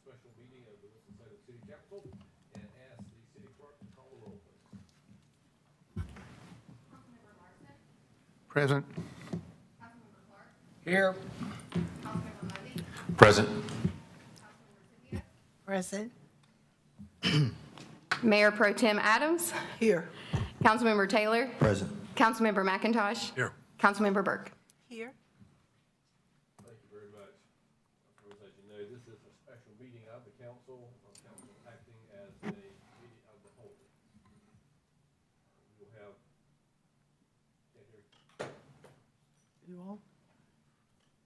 special meeting of the Winston-Salem City Council and ask the city clerk to call the roll, please. Councilmember Larson. Present. Councilmember Clark. Here. Councilmember Mundy. Present. Councilmember Scipio. Present. Mayor Pro Tem Adams. Here. Councilmember Taylor. Present. Councilmember McIntosh. Here. Councilmember Burke. Here. Thank you very much. As you know, this is a special meeting of the council acting as a committee of the whole. We'll have, You all?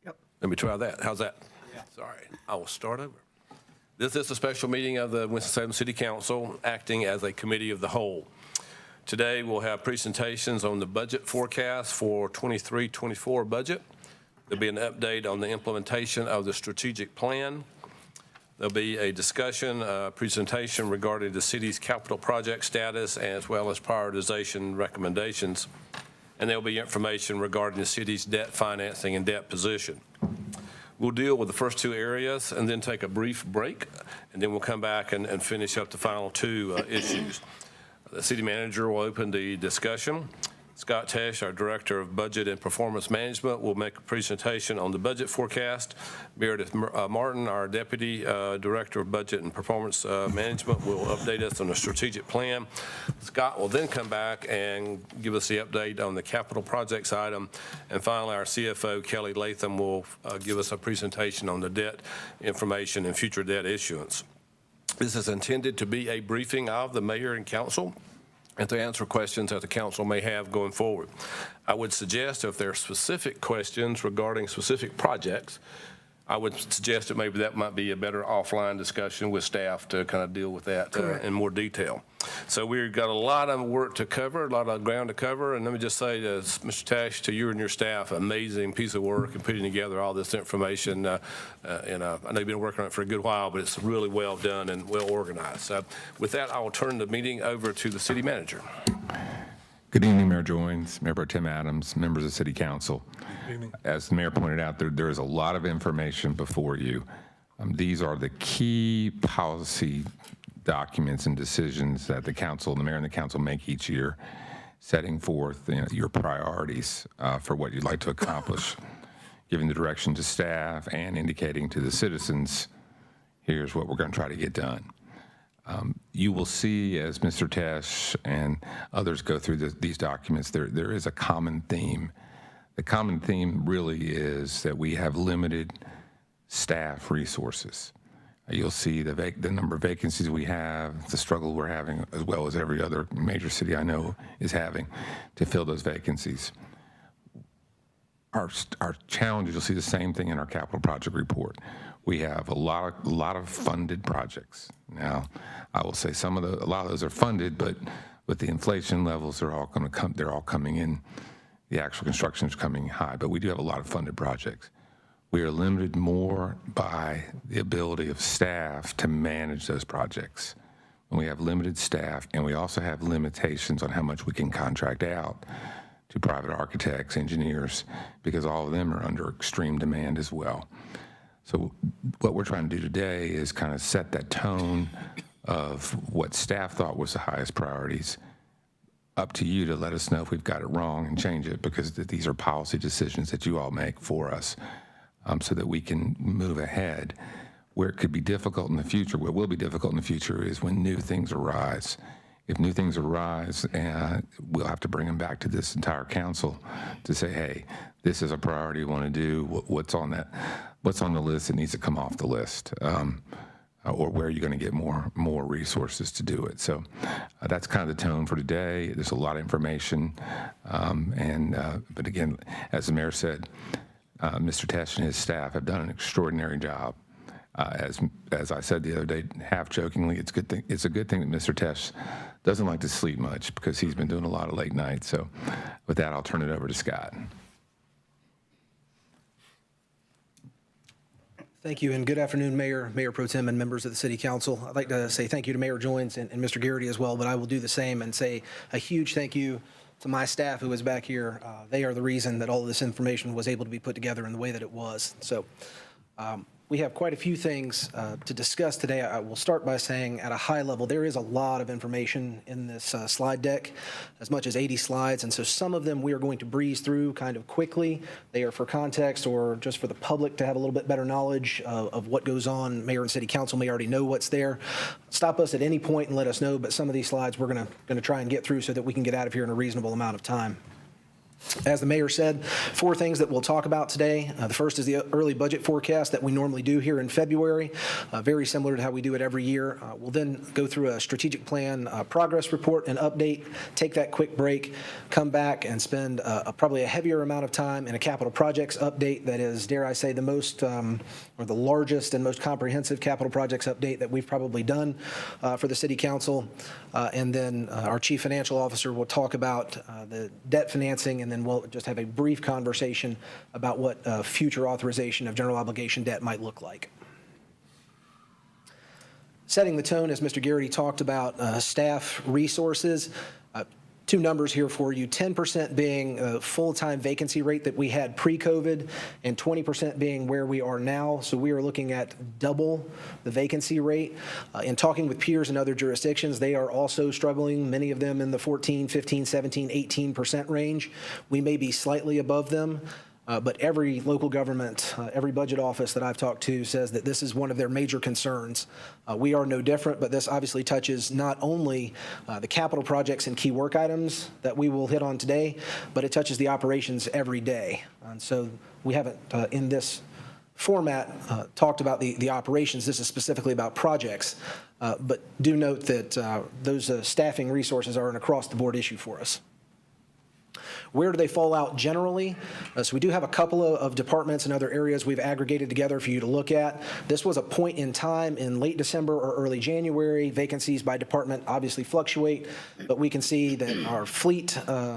Yep. let me try that. How's that? Yeah. Sorry, I will start over. This is a special meeting of the Winston-Salem City Council acting as a committee of the whole. Today, we'll have presentations on the budget forecast for 23-24 budget. There'll be an update on the implementation of the strategic plan. There'll be a discussion, presentation regarding the city's capital project status as well as prioritization recommendations. And there'll be information regarding the city's debt financing and debt position. We'll deal with the first two areas and then take a brief break, and then we'll come back and finish up the final two issues. The city manager will open the discussion. Scott Tesh, our Director of Budget and Performance Management, will make a presentation on the budget forecast. Meredith Martin, our Deputy Director of Budget and Performance Management, will update us on the strategic plan. Scott will then come back and give us the update on the capital projects item. And finally, our CFO, Kelly Latham, will give us a presentation on the debt information and future debt issuance. This is intended to be a briefing of the mayor and council and to answer questions that the council may have going forward. I would suggest if there are specific questions regarding specific projects, I would suggest that maybe that might be a better offline discussion with staff to kind of deal with that in more detail. So we've got a lot of work to cover, a lot of ground to cover, and let me just say to Mr. Tash, to you and your staff, amazing piece of work in putting together all this information. I know you've been working on it for a good while, but it's really well done and well organized. So with that, I will turn the meeting over to the city manager. Good evening, Mayor Joines, Mayor Pro Tem Adams, members of the City Council. As the Mayor pointed out, there is a lot of information before you. These are the key policy documents and decisions that the Council, the Mayor and the Council make each year, setting forth your priorities for what you'd like to accomplish, giving the direction to staff and indicating to the citizens, here's what we're going to try to get done. You will see as Mr. Tesh and others go through these documents, there is a common theme. The common theme really is that we have limited staff resources. You'll see the number of vacancies we have, the struggle we're having, as well as every other major city I know is having to fill those vacancies. Our challenges, you'll see the same thing in our capital project report. We have a lot of funded projects. Now, I will say a lot of those are funded, but with the inflation levels, they're all coming in. The actual construction is coming high, but we do have a lot of funded projects. We are limited more by the ability of staff to manage those projects. And we have limited staff, and we also have limitations on how much we can contract out to private architects, engineers, because all of them are under extreme demand as well. So what we're trying to do today is kind of set that tone of what staff thought was the highest priorities. Up to you to let us know if we've got it wrong and change it, because these are policy decisions that you all make for us, so that we can move ahead. Where it could be difficult in the future, what will be difficult in the future is when new things arise. If new things arise, we'll have to bring them back to this entire council to say, hey, this is a priority we want to do. What's on the list that needs to come off the list? Or where are you going to get more resources to do it? So that's kind of the tone for today. There's a lot of information. But again, as the mayor said, Mr. Tesh and his staff have done an extraordinary job. As I said the other day, half jokingly, it's a good thing that Mr. Tesh doesn't like to sleep much, because he's been doing a lot of late nights. So with that, I'll turn it over to Scott. Thank you, and good afternoon, Mayor Pro Tem, and members of the City Council. I'd like to say thank you to Mayor Joines and Mr. Garrity as well, but I will do the same and say a huge thank you to my staff who is back here. They are the reason that all of this information was able to be put together in the way that it was. So We have quite a few things to discuss today. I will start by saying at a high level, there is a lot of information in this slide deck, as much as 80 slides, and so some of them we are going to breeze through kind of quickly. They are for context or just for the public to have a little bit better knowledge of what goes on. Mayor and City Council may already know what's there. Stop us at any point and let us know, but some of these slides we're going to try and get through so that we can get out of here in a reasonable amount of time. As the mayor said, 4 things that we'll talk about today. The first is the early budget forecast that we normally do here in February, very similar to how we do it every year. We'll then go through a strategic plan progress report and update, take that quick break, come back and spend probably a heavier amount of time in a capital projects update that is, dare I say, the most or the largest and most comprehensive capital projects update that we've probably done for the City Council. And then our Chief Financial Officer will talk about the debt financing, and then we'll just have a brief conversation about what future authorization of general obligation debt might look like. Setting the tone, as Mr. Garrity talked about, staff resources. 2 numbers here for you, 10% being a full-time vacancy rate that we had pre-COVID and 20% being where we are now. So we are looking at double the vacancy rate. In talking with peers in other jurisdictions, they are also struggling, many of them in the 14, 15, 17, 18% range. We may be slightly above them. But every local government, every budget office that I've talked to says that this is one of their major concerns. We are no different, but this obviously touches not only the capital projects and key work items that we will hit on today, but it touches the operations every day. And so we haven't, in this format, talked about the operations. This is specifically about projects. But do note that those staffing resources are an across-the-board issue for us. Where do they fall out generally? So we do have a couple of departments and other areas we've aggregated together for you to look at. This was a point in time in late December or early January. Vacancies by department obviously fluctuate, but we can see that our fleet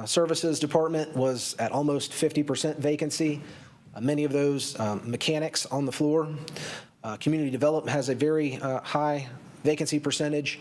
services department was at almost 50% vacancy. Many of those mechanics on the floor. Community development has a very high vacancy percentage.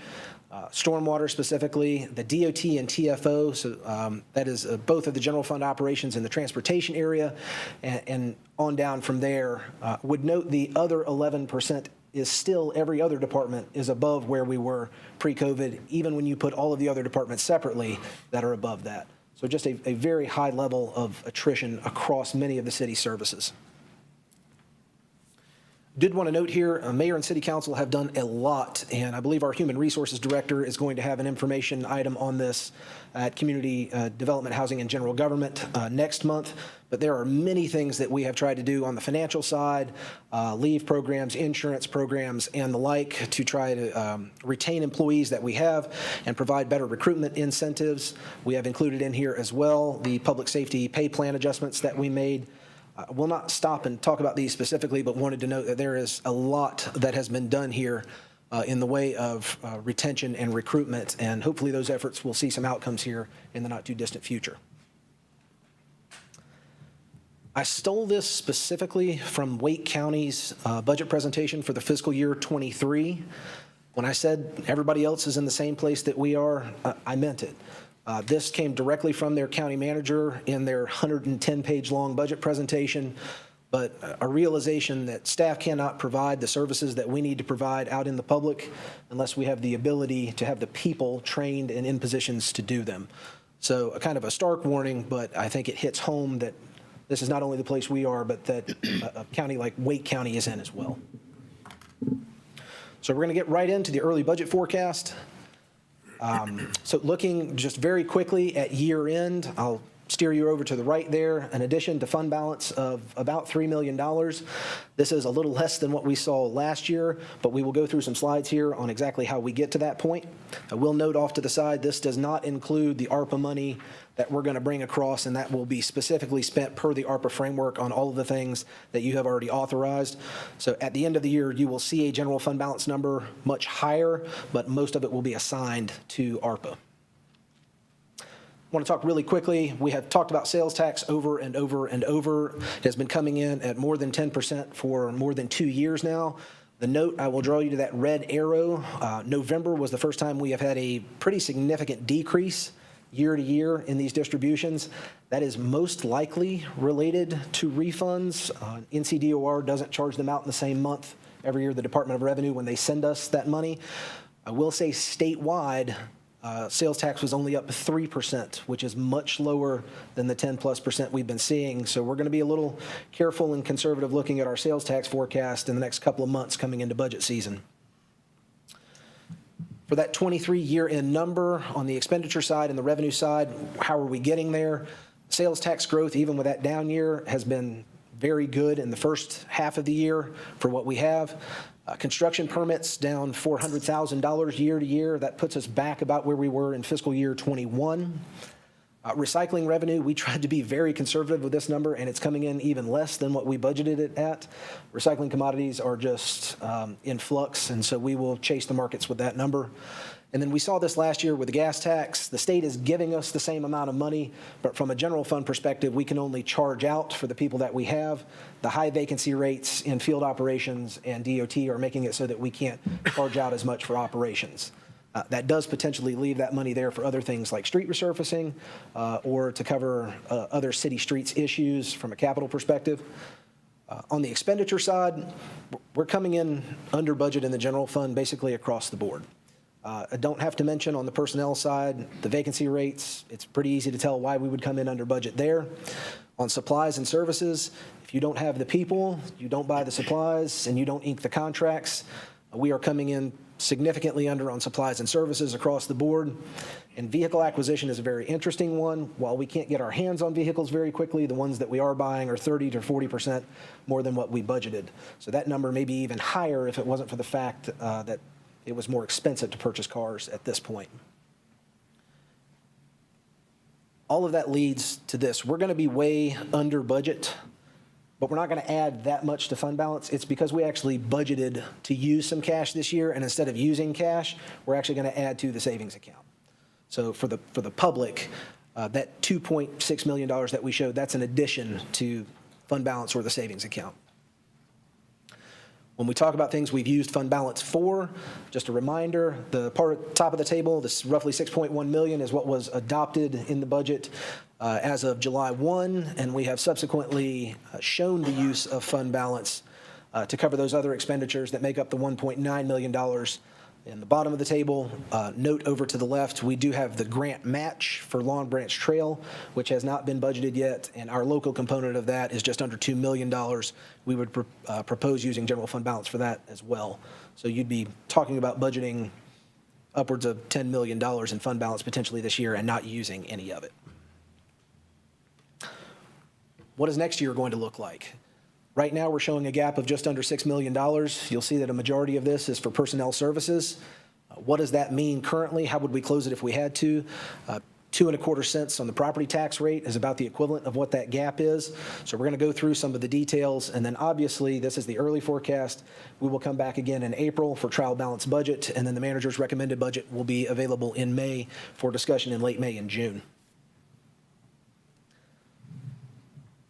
Stormwater specifically, the DOT and TFO, so that is both of the general fund operations in the transportation area, and on down from there. Would note the other 11% is still, every other department is above where we were pre-COVID, even when you put all of the other departments separately that are above that. So just a very high level of attrition across many of the city services. Did want to note here, Mayor and City Council have done a lot, and I believe our Human Resources Director is going to have an information item on this at Community Development, Housing, and General Government next month. But there are many things that we have tried to do on the financial side, leave programs, insurance programs, and the like, to try to retain employees that we have and provide better recruitment incentives. We have included in here as well the public safety pay plan adjustments that we made. I will not stop and talk about these specifically, but wanted to note that there is a lot that has been done here in the way of retention and recruitment, and hopefully those efforts will see some outcomes here in the not-too-distant future. I stole this specifically from Wake County's budget presentation for the fiscal year 23. When I said everybody else is in the same place that we are, I meant it. This came directly from their county manager in their 110-page long budget presentation, but a realization that staff cannot provide the services that we need to provide out in the public unless we have the ability to have the people trained and in positions to do them. So a kind of a stark warning, but I think it hits home that this is not only the place we are, but that a county like Wake County is in as well. So we're going to get right into the early budget forecast. So looking just very quickly at year end, I'll steer you over to the right there, an addition to fund balance of about $3 million. This is a little less than what we saw last year, but we will go through some slides here on exactly how we get to that point. I will note off to the side, this does not include the ARPA money that we're going to bring across, and that will be specifically spent per the ARPA framework on all of the things that you have already authorized. So at the end of the year, you will see a general fund balance number much higher, but most of it will be assigned to ARPA. I want to talk really quickly. We have talked about sales tax over and over and over. It has been coming in at more than 10% for more than 2 years now. The note, I will draw you to that red arrow. November was the first time we have had a pretty significant decrease year to year in these distributions. That is most likely related to refunds. NCDOR doesn't charge them out in the same month every year, the Department of Revenue, when they send us that money. I will say statewide, sales tax was only up 3%, which is much lower than the 10+% we've been seeing. So we're going to be a little careful and conservative looking at our sales tax forecast in the next couple of months coming into budget season. For that 23 year-end number on the expenditure side and the revenue side, how are we getting there? Sales tax growth, even with that down year, has been very good in the first half of the year for what we have. Construction permits down $400,000 year to year. That puts us back about where we were in fiscal year 21. Recycling revenue, we tried to be very conservative with this number, and it's coming in even less than what we budgeted it at. Recycling commodities are just in flux, and so we will chase the markets with that number. And then we saw this last year with the gas tax. The state is giving us the same amount of money, but from a general fund perspective, we can only charge out for the people that we have. The high vacancy rates in field operations and DOT are making it so that we can't charge out as much for operations. That does potentially leave that money there for other things like street resurfacing or to cover other city streets issues from a capital perspective. On the expenditure side, we're coming in under budget in the general fund basically across the board. I don't have to mention on the personnel side, the vacancy rates. It's pretty easy to tell why we would come in under budget there. On supplies and services, if you don't have the people, you don't buy the supplies, and you don't ink the contracts, we are coming in significantly under on supplies and services across the board. And vehicle acquisition is a very interesting one. While we can't get our hands on vehicles very quickly, the ones that we are buying are 30 to 40% more than what we budgeted. So that number may be even higher if it wasn't for the fact that it was more expensive to purchase cars at this point. All of that leads to this. We're going to be way under budget, but we're not going to add that much to fund balance. It's because we actually budgeted to use some cash this year, and instead of using cash, we're actually going to add to the savings account. So for the public, that $2.6 million that we showed, that's an addition to fund balance or the savings account. When we talk about things we've used fund balance for, just a reminder, the part at the top of the table, this roughly $6.1 million is what was adopted in the budget as of July 1, and we have subsequently shown the use of fund balance to cover those other expenditures that make up the $1.9 million. In the bottom of the table, note over to the left, we do have the grant match for Long Branch Trail, which has not been budgeted yet, and our local component of that is just under $2 million. We would propose using general fund balance for that as well. So you'd be talking about budgeting upwards of $10 million in fund balance potentially this year and not using any of it. What is next year going to look like? Right now, we're showing a gap of just under $6 million. You'll see that a majority of this is for personnel services. What does that mean currently? How would we close it if we had to? 2.25 cents on the property tax rate is about the equivalent of what that gap is. So we're going to go through some of the details, and then obviously this is the early forecast. We will come back again in April for trial balance budget, and then the manager's recommended budget will be available in May for discussion in late May and June.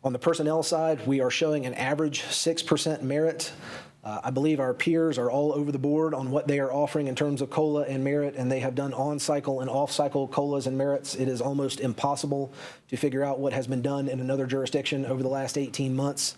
On the personnel side, we are showing an average 6% merit. I believe our peers are all over the board on what they are offering in terms of COLA and merit, and they have done on-cycle and off-cycle COLAs and merits. It is almost impossible to figure out what has been done in another jurisdiction over the last 18 months.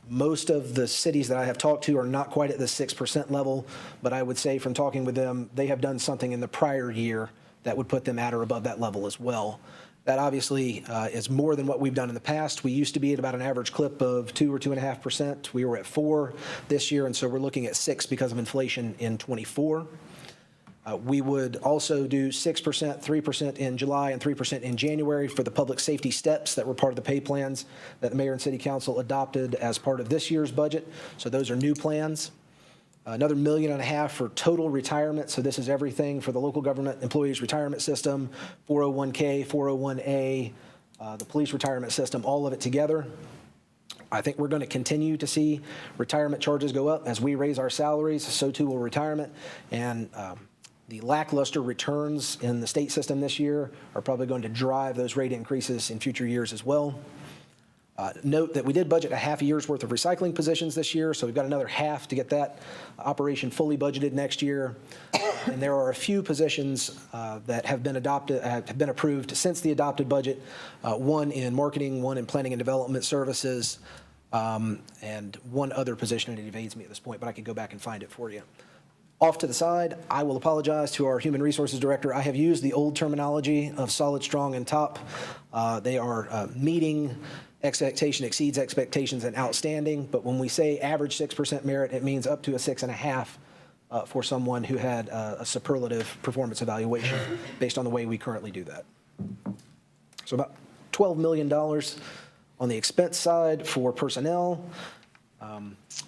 Most of the cities that I have talked to are not quite at the 6% level, but I would say from talking with them, they have done something in the prior year that would put them at or above that level as well. That obviously is more than what we've done in the past. We used to be at about an average clip of 2 or 2.5%. We were at 4 this year, and so we're looking at 6 because of inflation in 24. We would also do 6%, 3% in July, and 3% in January for the public safety steps that were part of the pay plans that the mayor and city council adopted as part of this year's budget. So those are new plans. Another $1.5 million for total retirement. So this is everything for the local government employees retirement system, 401k, 401a, the police retirement system, all of it together. I think we're going to continue to see retirement charges go up as we raise our salaries. So too will retirement. And the lackluster returns in the state system this year are probably going to drive those rate increases in future years as well. Note that we did budget a half a year's worth of recycling positions this year, so we've got another half to get that operation fully budgeted next year. And there are a few positions that have been approved since the adopted budget, one in marketing, one in planning and development services, and one other position, and it evades me at this point, but I can go back and find it for you. Off to the side, I will apologize to our Human Resources Director. I have used the old terminology of solid, strong, and top. They are meeting expectation, exceeds expectations, and outstanding. But when we say average 6% merit, it means up to a 6.5 for someone who had a superlative performance evaluation based on the way we currently do that. So about $12 million on the expense side for personnel.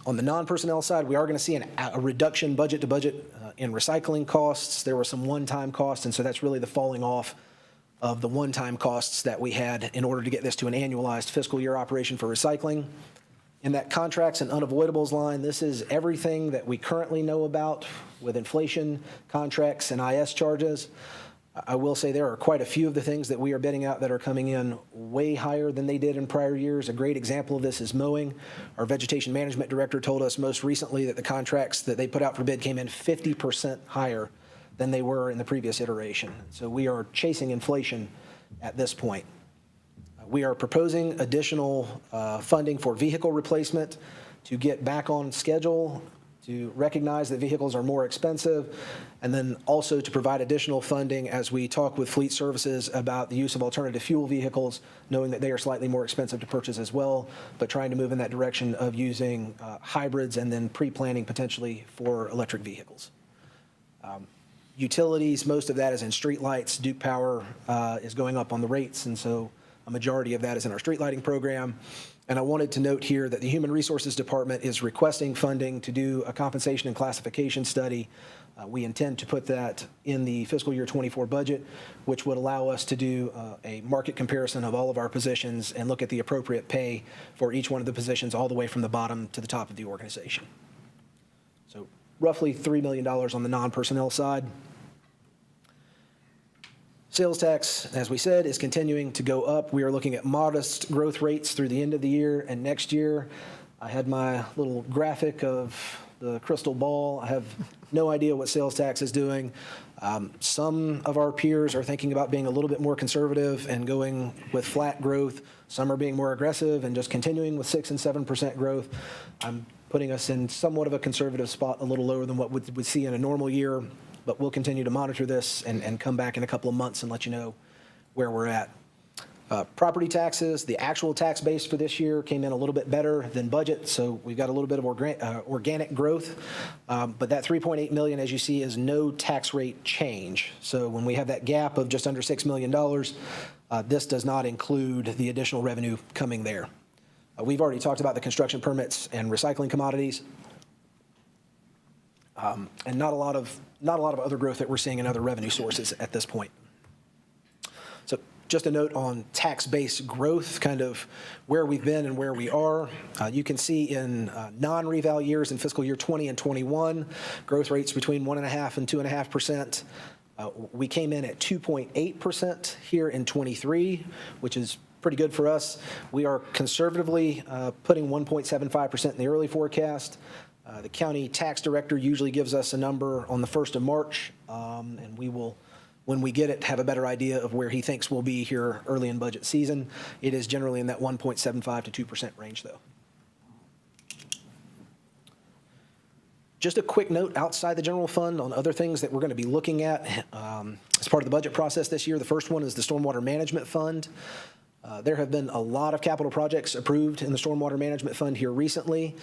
On the non-personnel side, we are going to see a reduction budget to budget in recycling costs. There were some one-time costs, and so that's really the falling off of the one-time costs that we had in order to get this to an annualized fiscal year operation for recycling. In that contracts and unavoidables line, this is everything that we currently know about with inflation, contracts, and IS charges. I will say there are quite a few of the things that we are bidding out that are coming in way higher than they did in prior years. A great example of this is mowing. Our vegetation management director told us most recently that the contracts that they put out for bid came in 50% higher than they were in the previous iteration. So we are chasing inflation at this point. We are proposing additional funding for vehicle replacement to get back on schedule, to recognize that vehicles are more expensive, and then also to provide additional funding as we talk with fleet services about the use of alternative fuel vehicles, knowing that they are slightly more expensive to purchase as well, but trying to move in that direction of using hybrids and then pre-planning potentially for electric vehicles. Utilities, most of that is in streetlights. Duke Power is going up on the rates, and so a majority of that is in our street lighting program. And I wanted to note here that the Human Resources Department is requesting funding to do a compensation and classification study. We intend to put that in the fiscal year 24 budget, which would allow us to do a market comparison of all of our positions and look at the appropriate pay for each one of the positions all the way from the bottom to the top of the organization. So roughly $3 million on the non-personnel side. Sales tax, as we said, is continuing to go up. We are looking at modest growth rates through the end of the year and next year. I had my little graphic of the crystal ball. I have no idea what sales tax is doing. Some of our peers are thinking about being a little bit more conservative and going with flat growth. Some are being more aggressive and just continuing with 6 and 7% growth. I'm putting us in somewhat of a conservative spot, a little lower than what we'd see in a normal year. But we'll continue to monitor this and come back in a couple of months and let you know where we're at. Property taxes, the actual tax base for this year came in a little bit better than budget, so we've got a little bit of organic growth. But that $3.8 million, as you see, is no tax rate change. So when we have that gap of just under $6 million, this does not include the additional revenue coming there. We've already talked about the construction permits and recycling commodities. And not a lot of other growth that we're seeing in other revenue sources at this point. So just a note on tax base growth, kind of where we've been and where we are. You can see in non-reval years in fiscal year 20 and 21, growth rates between 1.5% and 2.5%. We came in at 2.8% here in 23, which is pretty good for us. We are conservatively putting 1.75% in the early forecast. The county tax director usually gives us a number on the 1st of March, and we will, when we get it, have a better idea of where he thinks we'll be here early in budget season. It is generally in that 1.75 to 2% range, though. Just a quick note outside the general fund on other things that we're going to be looking at as part of the budget process this year. The first one is the Stormwater Management Fund. There have been a lot of capital projects approved in the Stormwater Management Fund here recently.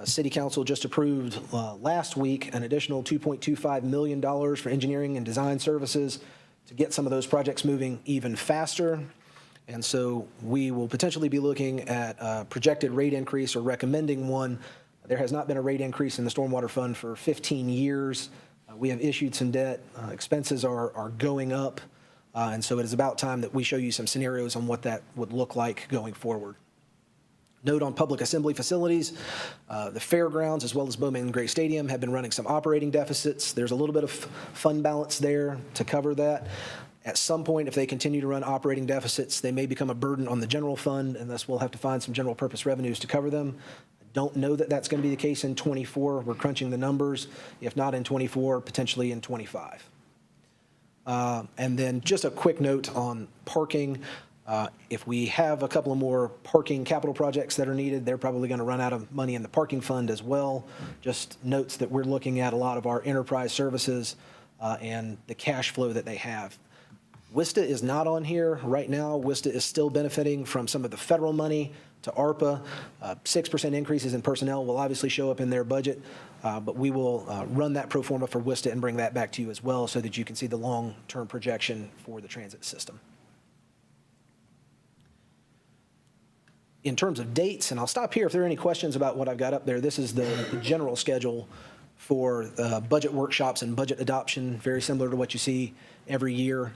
City Council just approved last week an additional $2.25 million for engineering and design services to get some of those projects moving even faster. And so we will potentially be looking at a projected rate increase or recommending one. There has not been a rate increase in the Stormwater Fund for 15 years. We have issued some debt. Expenses are going up. And so it is about time that we show you some scenarios on what that would look like going forward. Note on public assembly facilities, the fairgrounds as well as Bowman Gray Stadium have been running some operating deficits. There's a little bit of fund balance there to cover that. At some point, if they continue to run operating deficits, they may become a burden on the general fund, and thus we'll have to find some general purpose revenues to cover them. I don't know that that's going to be the case in '24. We're crunching the numbers. If not in '24, potentially in '25. And then just a quick note on parking. If we have a couple of more parking capital projects that are needed, they're probably going to run out of money in the parking fund as well. Just notes that we're looking at a lot of our enterprise services and the cash flow that they have. WISTA is not on here right now. WISTA is still benefiting from some of the federal money to ARPA. 6% increases in personnel will obviously show up in their budget, but we will run that pro forma for WISTA and bring that back to you as well so that you can see the long-term projection for the transit system. In terms of dates, and I'll stop here if there are any questions about what I've got up there. This is the general schedule for budget workshops and budget adoption, very similar to what you see every year,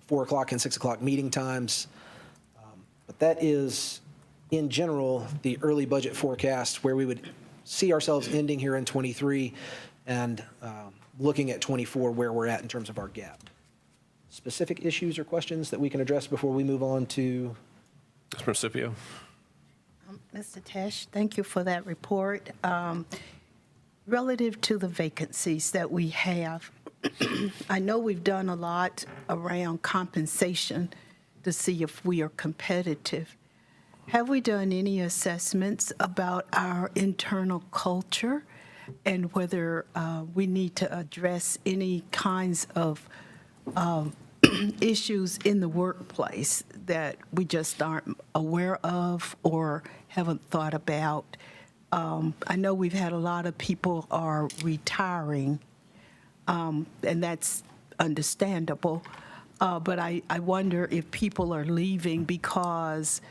4 o'clock and 6 o'clock meeting times. But that is, in general, the early budget forecast where we would see ourselves ending here in '23 and looking at '24 where we're at in terms of our gap. Specific issues or questions that we can address before we move on to? Mr. Principio? Mr. Tesh, thank you for that report. Relative to the vacancies that we have, I know we've done a lot around compensation to see if we are competitive. Have we done any assessments about our internal culture and whether we need to address any kinds of issues in the workplace that we just aren't aware of or haven't thought about? I know we've had a lot of people are retiring, and that's understandable. But I wonder if people are leaving because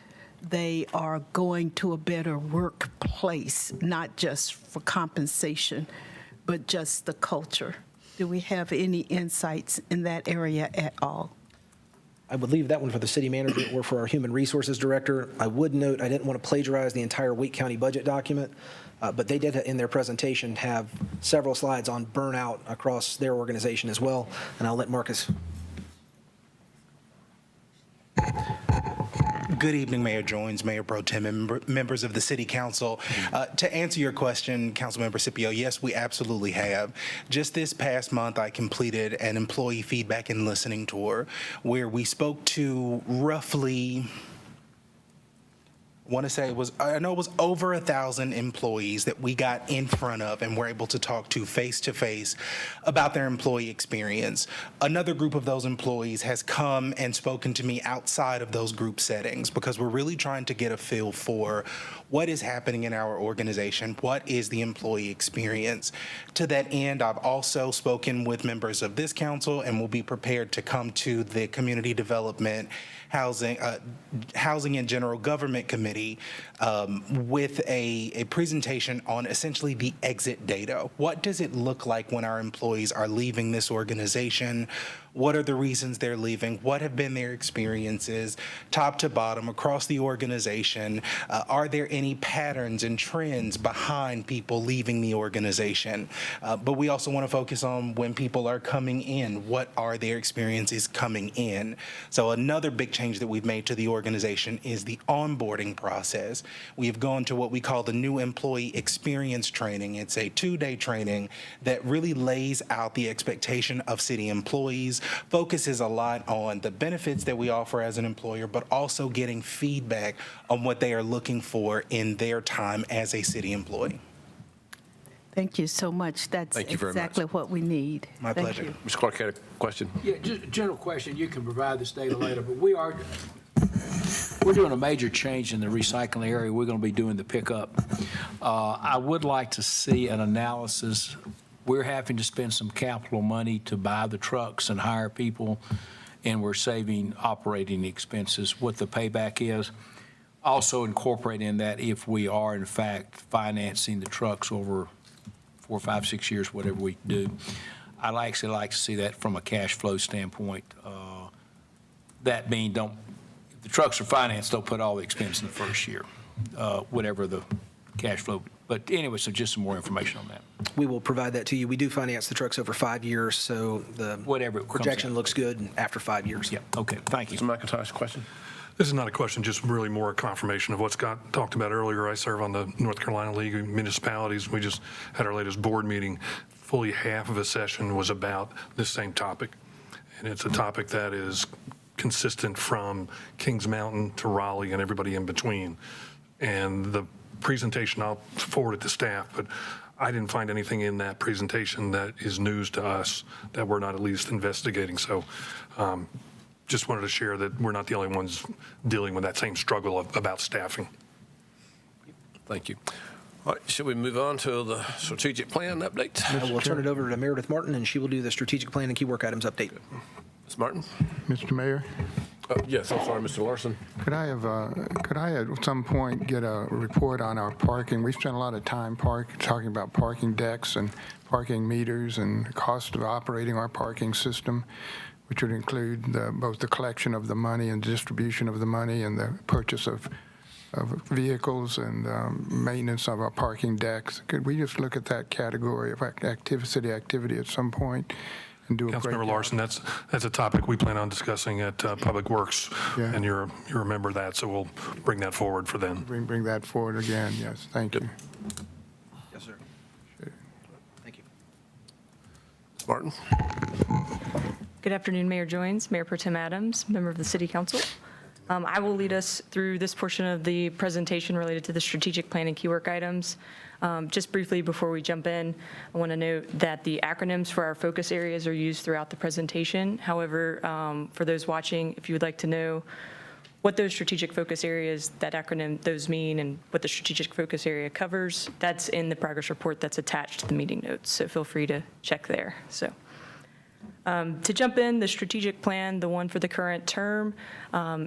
they are going to a better workplace, not just for compensation, but just the culture. Do we have any insights in that area at all? I would leave that one for the city manager or for our human resources director. I would note I didn't want to plagiarize the entire Wake County budget document, but they did in their presentation have several slides on burnout across their organization as well, and I'll let Marcus. Good evening, Mayor Joines, Mayor Pro Tem, and members of the City Council. To answer your question, Councilmember Scipio, yes, we absolutely have. Just this past month, I completed an employee feedback and listening tour where we spoke to roughly, I know it was over 1,000 employees that we got in front of and were able to talk to face about their employee experience. Another group of those employees has come and spoken to me outside of those group settings because we're really trying to get a feel for what is happening in our organization, what is the employee experience. To that end, I've also spoken with members of this council and will be prepared to come to the Community Development, Housing and General Government Committee with a presentation on essentially the exit data. What does it look like when our employees are leaving this organization? What are the reasons they're leaving? What have been their experiences, top to bottom, across the organization? Are there any patterns and trends behind people leaving the organization? But we also want to focus on when people are coming in. What are their experiences coming in? So another big change that we've made to the organization is the onboarding process. We have gone to what we call the new employee experience training. It's a 2-day training that really lays out the expectation of city employees, focuses a lot on the benefits that we offer as an employer, but also getting feedback on what they are looking for in their time as a city employee. Thank you so much. That's Thank you very much. exactly what we need. My Thank pleasure. you. Mr. Clark had a question? Yeah, just a general question. You can provide this data later, but we're doing a major change in the recycling area. We're going to be doing the pickup. I would like to see an analysis. We're having to spend some capital money to buy the trucks and hire people, and we're saving operating expenses. What the payback is. Also incorporate in that if we are in fact financing the trucks over 4, 5, 6 years, whatever we do. I'd actually like to see that from a cash flow standpoint. That being, if the trucks are financed, don't put all the expense in the first year, whatever the cash flow. But anyway, so just some more information on that. we will provide that to you. We do finance the trucks over 5 years, so the Whatever it comes projection out. looks good after 5 years. Yeah, okay, thank Mr. you. McIntosh, question? This is not a question, just really more a confirmation of what Scott talked about earlier. I serve on the North Carolina League of Municipalities. We just had our latest board meeting. Fully half of a session was about this same topic. And it's a topic that is consistent from Kings Mountain to Raleigh and everybody in between. And the presentation, I'll forward it to staff, but I didn't find anything in that presentation that is news to us that we're not at least investigating. So just wanted to share that we're not the only ones dealing with that same struggle about staffing. Thank you. All right, should we move on to the strategic plan update? I will turn it over to Meredith Martin, and she will do the strategic plan and key work items update. Ms. Martin? Mr. Mayor, Yes, I'm sorry, Mr. Larson. could I at some point get a report on our parking? We spent a lot of time talking about parking decks and parking meters and the cost of operating our parking system, which would include both the collection of the money and distribution of the money and the purchase of vehicles and maintenance of our parking decks. Could we just look at that category of city activity at some point and do a breakdown? Councilmember Larson, that's a topic we plan on discussing at Public Works, Yeah. and you're a member of that, so we'll bring that forward for then. Bring that forward again, yes, thank you. Yes, sir. Thank you. Ms. Martin? Good afternoon, Mayor Joines, Mayor Pro Tem Adams, member of the City Council. I will lead us through this portion of the presentation related to the strategic plan and key work items. Just briefly before we jump in, I want to note that the acronyms for our focus areas are used throughout the presentation. However, for those watching, if you would like to know what those strategic focus areas, that acronym, those mean, and what the strategic focus area covers, that's in the progress report that's attached to the meeting notes. So feel free to check there. So. To jump in, the strategic plan, the one for the current term,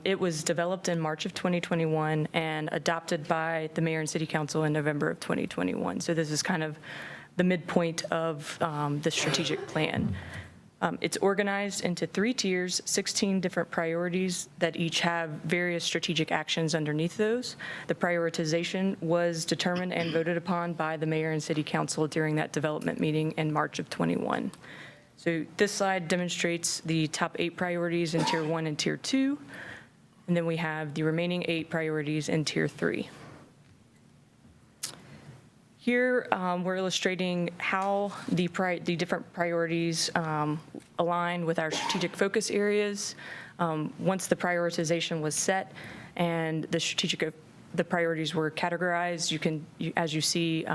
it was developed in March of 2021 and adopted by the mayor and city council in November of 2021. So this is kind of the midpoint of the strategic plan. It's organized into 3 tiers, 16 different priorities that each have various strategic actions underneath those. The prioritization was determined and voted upon by the mayor and city council during that development meeting in March of 21. So this slide demonstrates the top 8 priorities in Tier 1 and Tier 2, and then we have the remaining 8 priorities in Tier 3. Here, we're illustrating how the different priorities align with our strategic focus areas. Once the prioritization was set and the priorities were categorized, as you see,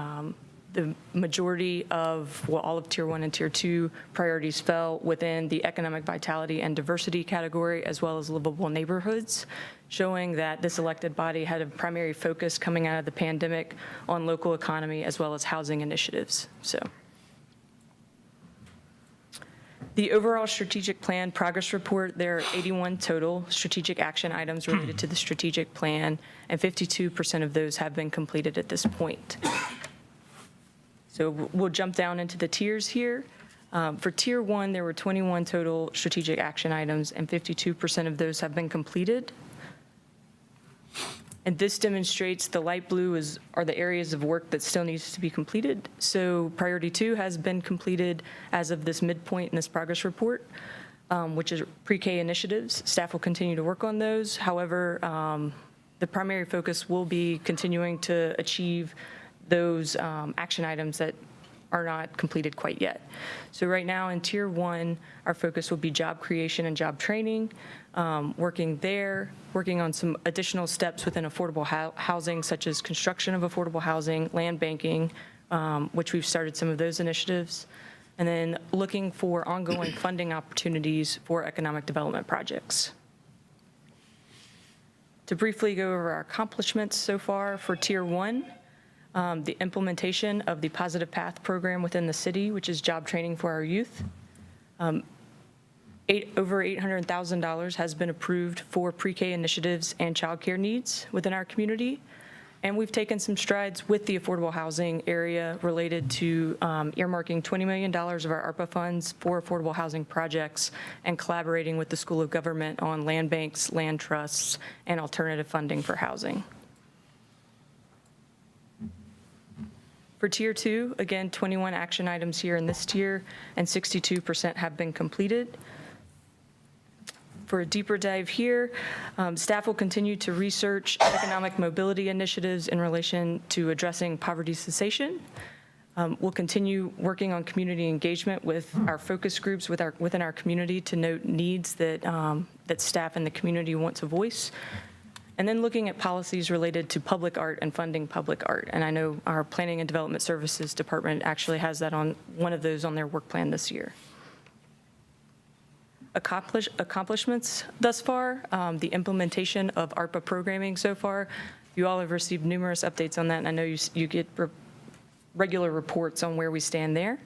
the majority of, well, all of Tier 1 and Tier 2 priorities fell within the economic vitality and diversity category, as well as livable neighborhoods, showing that this elected body had a primary focus coming out of the pandemic on local economy as well as housing initiatives. So, the overall strategic plan progress report, there are 81 total strategic action items related to the strategic plan, and 52% of those have been completed at this point. So we'll jump down into the tiers here. For Tier 1, there were 21 total strategic action items, and 52% of those have been completed. And this demonstrates the light blue are the areas of work that still needs to be completed. So Priority 2 has been completed as of this midpoint in this progress report, which is pre-K initiatives. Staff will continue to work on those. However, the primary focus will be continuing to achieve those action items that are not completed quite yet. So right now in Tier 1, our focus will be job creation and job training, working on some additional steps within affordable housing, such as construction of affordable housing, land banking, which we've started some of those initiatives, and then looking for ongoing funding opportunities for economic development projects. To briefly go over our accomplishments so far for Tier 1, the implementation of the Positive Path program within the city, which is job training for our youth. Over $800,000 has been approved for pre-K initiatives and childcare needs within our community. And we've taken some strides with the affordable housing area related to earmarking $20 million of our ARPA funds for affordable housing projects and collaborating with the School of Government on land banks, land trusts, and alternative funding for housing. For Tier 2, again, 21 action items here in this tier, and 62% have been completed. For a deeper dive here, staff will continue to research economic mobility initiatives in relation to addressing poverty cessation. We'll continue working on community engagement with our focus groups within our community to note needs that staff and the community want to voice. And then looking at policies related to public art and funding public art. And I know our Planning and Development Services Department actually has that on one of those on their work plan this year. Accomplishments thus far, the implementation of ARPA programming so far. You all have received numerous updates on that, and I know you get regular reports on where we stand there.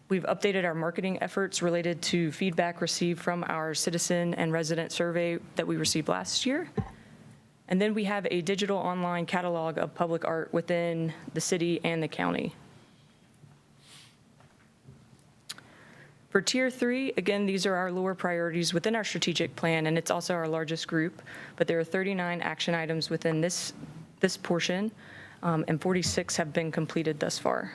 We've updated our marketing efforts related to feedback received from our citizen and resident survey that we received last year. And then we have a digital online catalog of public art within the city and the county. For Tier 3, again, these are our lower priorities within our strategic plan, and it's also our largest group, but there are 39 action items within this portion, and 46 have been completed thus far.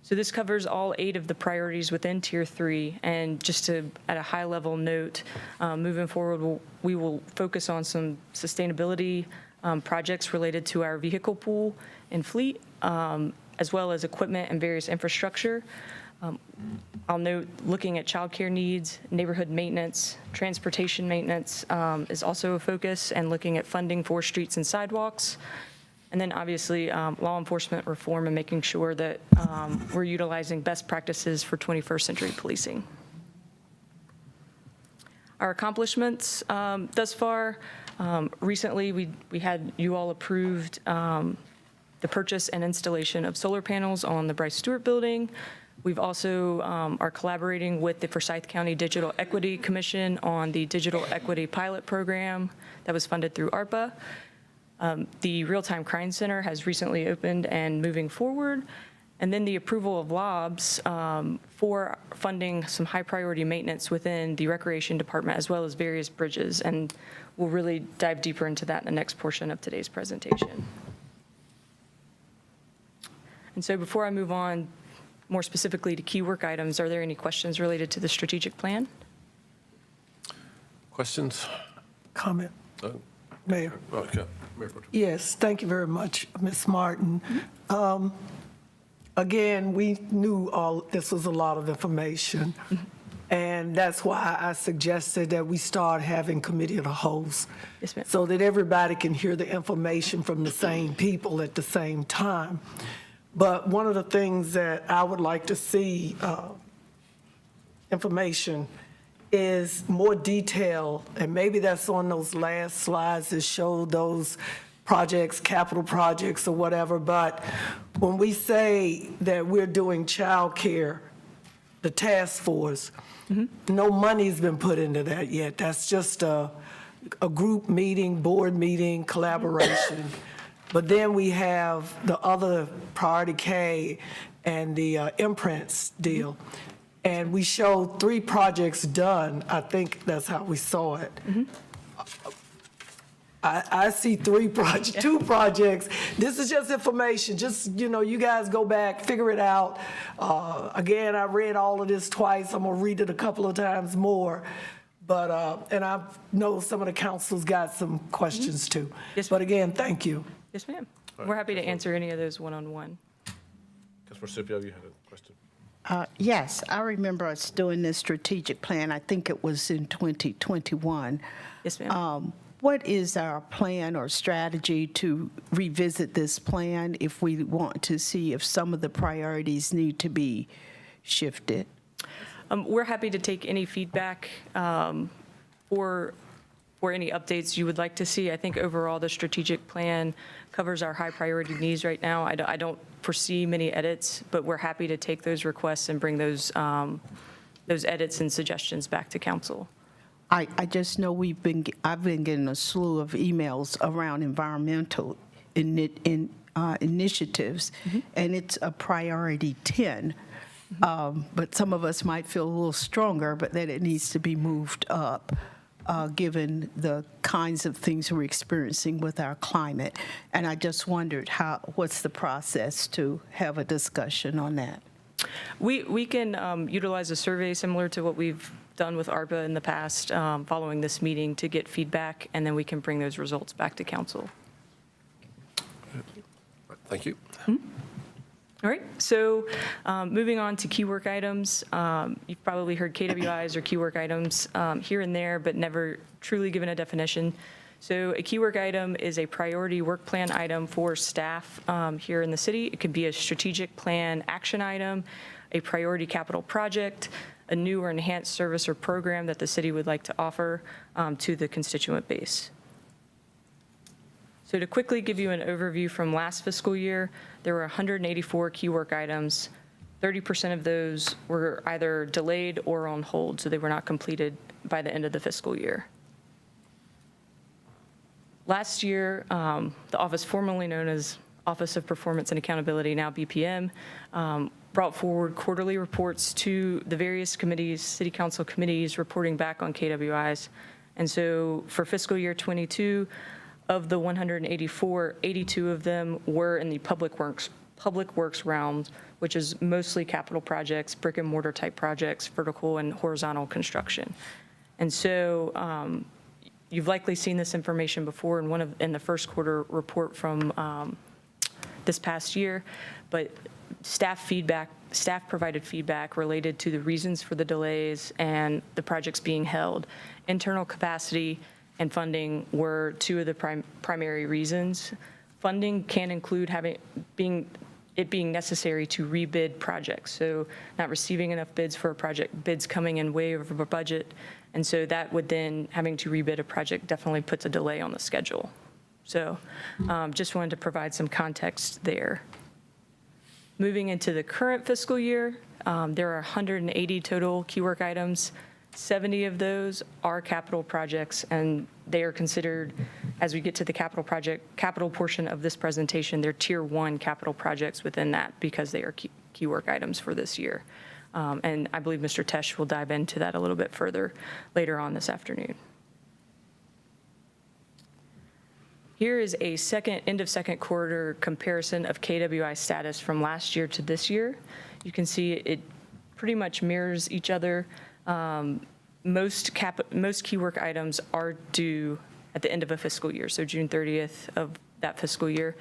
So this covers all 8 of the priorities within Tier 3, and just to, at a high level note, moving forward, we will focus on some sustainability projects related to our vehicle pool and fleet, as well as equipment and various infrastructure. I'll note looking at childcare needs, neighborhood maintenance, transportation maintenance is also a focus, and looking at funding for streets and sidewalks. And then obviously law enforcement reform and making sure that we're utilizing best practices for 21st century policing. Our accomplishments thus far, recently we had you all approved the purchase and installation of solar panels on the Bryce Stewart building. We've also are collaborating with the Forsyth County Digital Equity Commission on the Digital Equity Pilot Program that was funded through ARPA. The Real-Time Crime Center has recently opened and moving forward. And then the approval of LOBs for funding some high priority maintenance within the Recreation Department, as well as various bridges. And we'll really dive deeper into that in the next portion of today's presentation. And so before I move on more specifically to key work items, are there any questions related to the strategic plan? Questions? Comment, Mayor. Okay. Mayor Pro Tem. Yes, thank you very much, Ms. Martin. Again, we knew this was a lot of information, and that's why I suggested that we start having committee of the holes, Yes, ma'am. so that everybody can hear the information from the same people at the same time. But one of the things that I would like to see information is more detail, and maybe that's on those last slides that show those projects, capital projects or whatever, but when we say that we're doing childcare, the task force, no money's been put into that yet. That's just a group meeting, board meeting, collaboration. But then we have the other priority K and the imprints deal. And we showed 3 projects done. I think that's how we saw it. I see 2 projects. This is just information. Just, you guys go back, figure it out. Again, I read all of this twice. I'm gonna read it a couple of times more. But, and I know some of the council's got some questions too. Yes, but again, thank you. Yes, ma'am. We're happy to answer any of those one-on-one. Councilor Scipio, you had a question? Yes, I remember us doing this strategic plan. I think it was in 2021. Yes, ma'am. What is our plan or strategy to revisit this plan if we want to see if some of the priorities need to be shifted? We're happy to take any feedback or any updates you would like to see. I think overall the strategic plan covers our high priority needs right now. I don't foresee many edits, but we're happy to take those requests and bring those edits and suggestions back to council. I just know I've been getting a slew of emails around environmental initiatives, and it's a priority 10. But some of us might feel a little stronger, but that it needs to be moved up. given the kinds of things we're experiencing with our climate. And I just wondered what's the process to have a discussion on that? We can utilize a survey similar to what we've done with ARPA in the past following this meeting to get feedback, and then we can bring those results back to council. Thank you. All right, so moving on to key work items. You've probably heard KWIs or key work items here and there, but never truly given a definition. So a key work item is a priority work plan item for staff here in the city. It could be a strategic plan action item, a priority capital project, a new or enhanced service or program that the city would like to offer to the constituent base. So to quickly give you an overview from last fiscal year, there were 184 key work items. 30% of those were either delayed or on hold, so they were not completed by the end of the fiscal year. Last year, the office formerly known as Office of Performance and Accountability, now BPM, brought forward quarterly reports to the various committees, city council committees, reporting back on KWIs. And so for fiscal year 22, of the 184, 82 of them were in the public works realm, which is mostly capital projects, brick and mortar type projects, vertical and horizontal construction. And so you've likely seen this information before in the first quarter report from this past year, but staff provided feedback related to the reasons for the delays and the projects being held. Internal capacity and funding were two of the primary reasons. Funding can include it being necessary to rebid projects, so not receiving enough bids for a project, bids coming in way over budget, and so that would then, having to rebid a project definitely puts a delay on the schedule. So just wanted to provide some context there. Moving into the current fiscal year, there are 180 total key work items. 70 of those are capital projects, and they are considered, as we get to the capital portion of this presentation, they're tier 1 capital projects within that because they are key work items for this year. And I believe Mr. Tesh will dive into that a little bit further later on this afternoon. Here is a end of second quarter comparison of KWI status from last year to this year. You can see it pretty much mirrors each other. Most key work items are due at the end of a fiscal year, so June 30th of that fiscal year.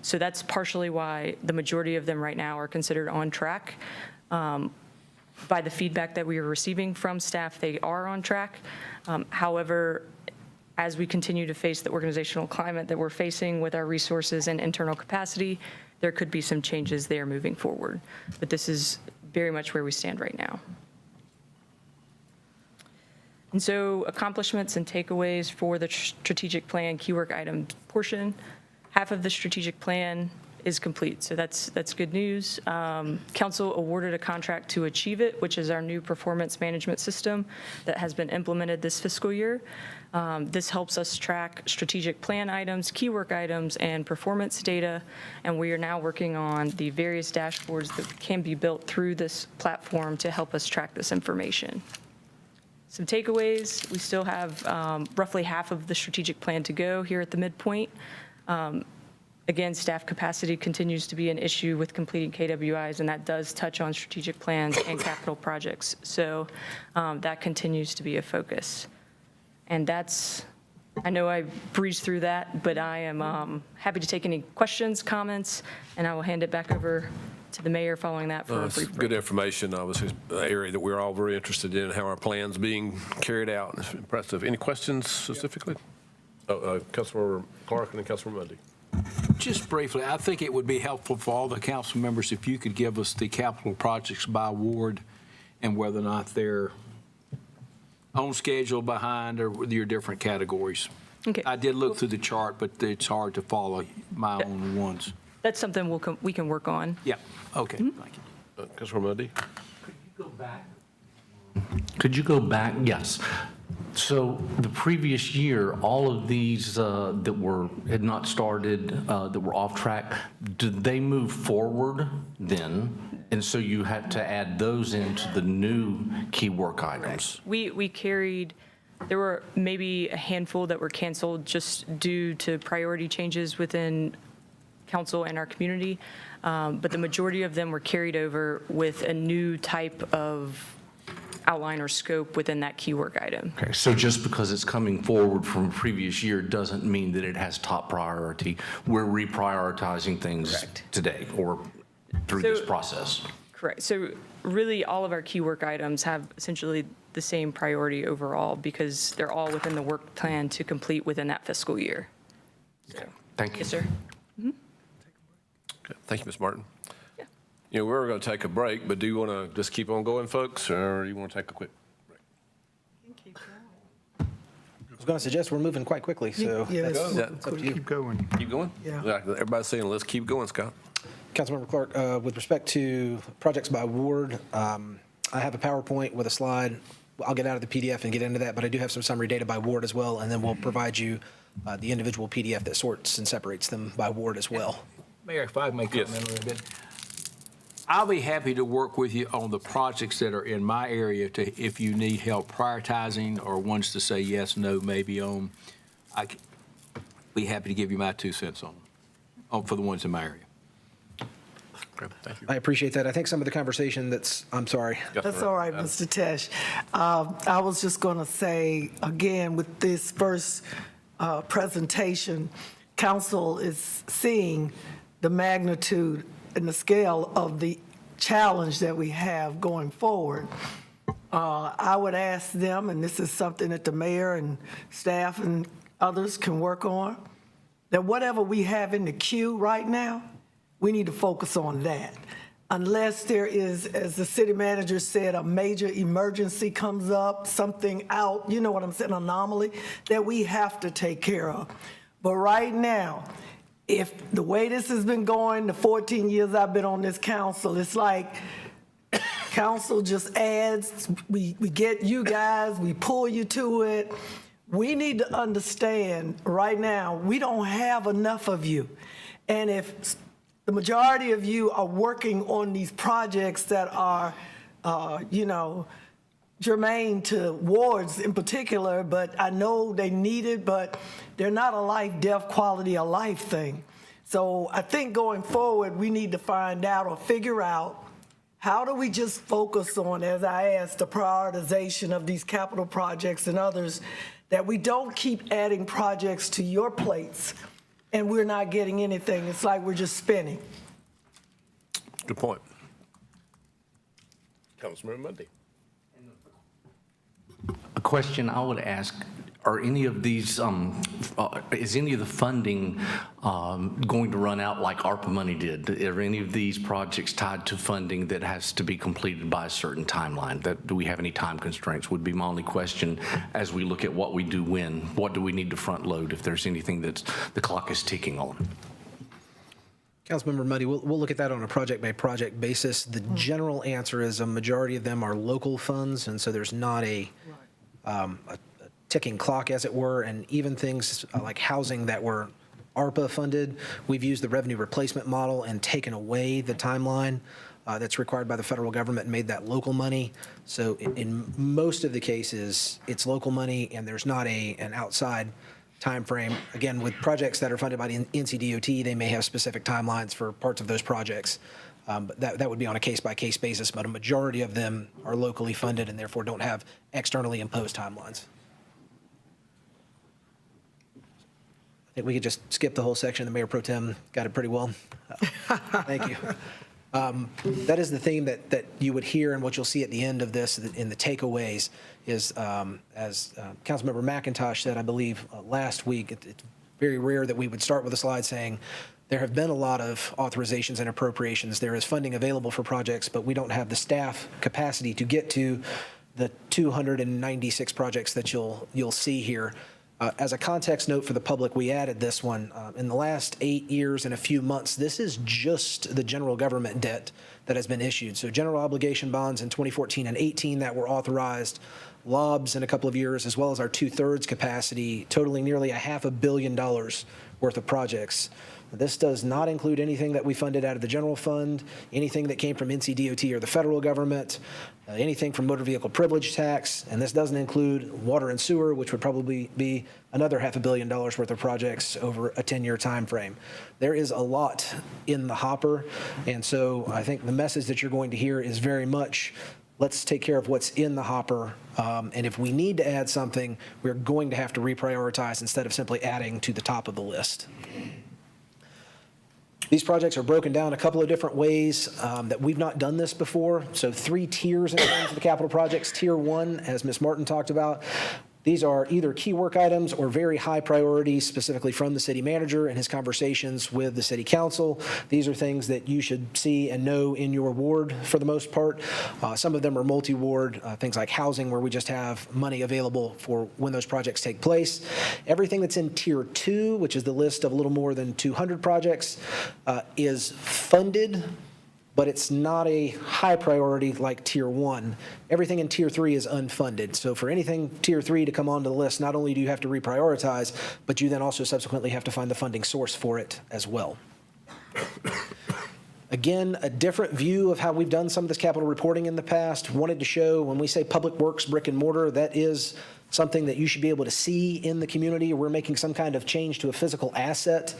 So that's partially why the majority of them right now are considered on track. By the feedback that we are receiving from staff, they are on track. However, as we continue to face the organizational climate that we're facing with our resources and internal capacity, there could be some changes there moving forward. But this is very much where we stand right now. And so accomplishments and takeaways for the strategic plan key work item portion. Half of the strategic plan is complete, so that's good news. Council awarded a contract to Achieve It, which is our new performance management system that has been implemented this fiscal year. This helps us track strategic plan items, key work items, and performance data, and we are now working on the various dashboards that can be built through this platform to help us track this information. Some takeaways: we still have roughly half of the strategic plan to go here at the midpoint. Again, staff capacity continues to be an issue with completing KWIs, and that does touch on strategic plans and capital projects. So that continues to be a focus. And I know I breezed through that, but I am happy to take any questions, comments, and I will hand it back over to the mayor following that for a brief break. Good information, obviously, an area that we're all very interested in, how our plan's being carried out. It's impressive. Any questions specifically? Councilmember Clark and then Councilmember Mundy. Just briefly, I think it would be helpful for all the council members if you could give us the capital projects by ward and whether or not they're on schedule, behind, or your different categories. Okay. I did look through the chart, but it's hard to follow my own ones. That's something we can work on. Yeah, okay, thank you. Councilmember Mundy. Could you go back? Yes. So the previous year, all of these that had not started, that were off track, did they move forward then? And so you had to add those into the new key work items? We carried There were maybe a handful that were canceled just due to priority changes within council and our community, but the majority of them were carried over with a new type of outline or scope within that key work item. Okay, so just because it's coming forward from a previous year doesn't mean that it has top priority. We're reprioritizing things today or through this process. Correct. So really, all of our key work items have essentially the same priority overall because they're all within the work plan to complete within that fiscal year. Okay, thank you. Yes, sir. Okay, thank you, Ms. Martin. You know, we're going to take a break, but do you want to just keep on going, folks, or do you want to take a quick break? I was going to suggest we're moving quite quickly, so Yeah, that's let's that's up to you. Keep going. Keep going? Yeah. Everybody's saying, let's keep going, Scott. Councilmember Clark, with respect to projects by ward, I have a PowerPoint with a slide. I'll get out of the PDF and get into that, but I do have some summary data by ward as well, and then we'll provide you the individual PDF that sorts and separates them by ward as well. Mayor, if I may comment Yes. a little bit. I'll be happy to work with you on the projects that are in my area if you need help prioritizing or ones to say yes, no, maybe on. I'd be happy to give you my 2 cents on for the ones in my area. Okay, thank you. I appreciate that. I think some of the conversation I'm sorry. That's all right, Mr. Tesh. I was just going to say, again, with this first presentation, council is seeing the magnitude and the scale of the challenge that we have going forward. I would ask them, and this is something that the mayor and staff and others can work on, that whatever we have in the queue right now, we need to focus on that. Unless there is, as the city manager said, a major emergency comes up, something out, you know what I'm saying, anomaly, that we have to take care of. But right now, if the way this has been going, the 14 years I've been on this council, it's like council just adds, we get you guys, we pull you to it. We need to understand right now, we don't have enough of you. And if the majority of you are working on these projects that are, germane to wards in particular, but I know they need it, but they're not a life, death, quality of life thing. So I think going forward, we need to find out or figure out how do we just focus on, as I asked, the prioritization of these capital projects and others, that we don't keep adding projects to your plates and we're not getting anything. It's like we're just spinning. Good point. Councilmember Mundy. A question I would ask, are any of these, is any of the funding going to run out like ARPA money did? Are any of these projects tied to funding that has to be completed by a certain timeline? Do we have any time constraints would be my only question as we look at what we do when. What do we need to front load if there's anything that's the clock is ticking on? Councilmember Muddy, we'll look at that on a project-by-project basis. The general answer is a majority of them are local funds, and so there's not a ticking clock, as it were, and even things like housing that were ARPA funded, we've used the revenue replacement model and taken away the timeline that's required by the federal government and made that local money. So in most of the cases, it's local money and there's not an outside time frame. Again, with projects that are funded by the NCDOT, they may have specific timelines for parts of those projects. But that would be on a case-by-case basis, but a majority of them are locally funded and therefore don't have externally imposed timelines. I think we could just skip the whole section. The Mayor Pro Tem got it pretty well. Thank you. That is the theme that you would hear and what you'll see at the end of this in the takeaways is, as Councilmember McIntosh said, I believe, last week, it's very rare that we would start with a slide saying, there have been a lot of authorizations and appropriations. There is funding available for projects, but we don't have the staff capacity to get to the 296 projects that you'll see here. As a context note for the public, we added this one. In the last 8 years and a few months, this is just the general government debt that has been issued. So general obligation bonds in 2014 and 18 that were authorized, LOBs in a couple of years, as well as our 2/3 capacity, totaling nearly $500 million worth of projects. This does not include anything that we funded out of the general fund, anything that came from NCDOT or the federal government, anything from motor vehicle privilege tax, and this doesn't include water and sewer, which would probably be another $500 million worth of projects over a 10-year time frame. There is a lot in the hopper, and so I think the message that you're going to hear is very much, let's take care of what's in the hopper, and if we need to add something, we're going to have to reprioritize instead of simply adding to the top of the list. These projects are broken down a couple of different ways that we've not done this before. So 3 tiers in terms of the capital projects. Tier 1, as Ms. Martin talked about, these are either key work items or very high priorities, specifically from the city manager and his conversations with the city council. These are things that you should see and know in your ward for the most part. Some of them are multi-ward, things like housing, where we just have money available for when those projects take place. Everything that's in Tier 2, which is the list of a little more than 200 projects, is funded, but it's not a high priority like Tier 1. Everything in Tier 3 is unfunded. So for anything Tier 3 to come onto the list, not only do you have to reprioritize, but you then also subsequently have to find the funding source for it as well. Again, a different view of how we've done some of this capital reporting in the past. Wanted to show, when we say public works, brick and mortar, that is something that you should be able to see in the community. We're making some kind of change to a physical asset.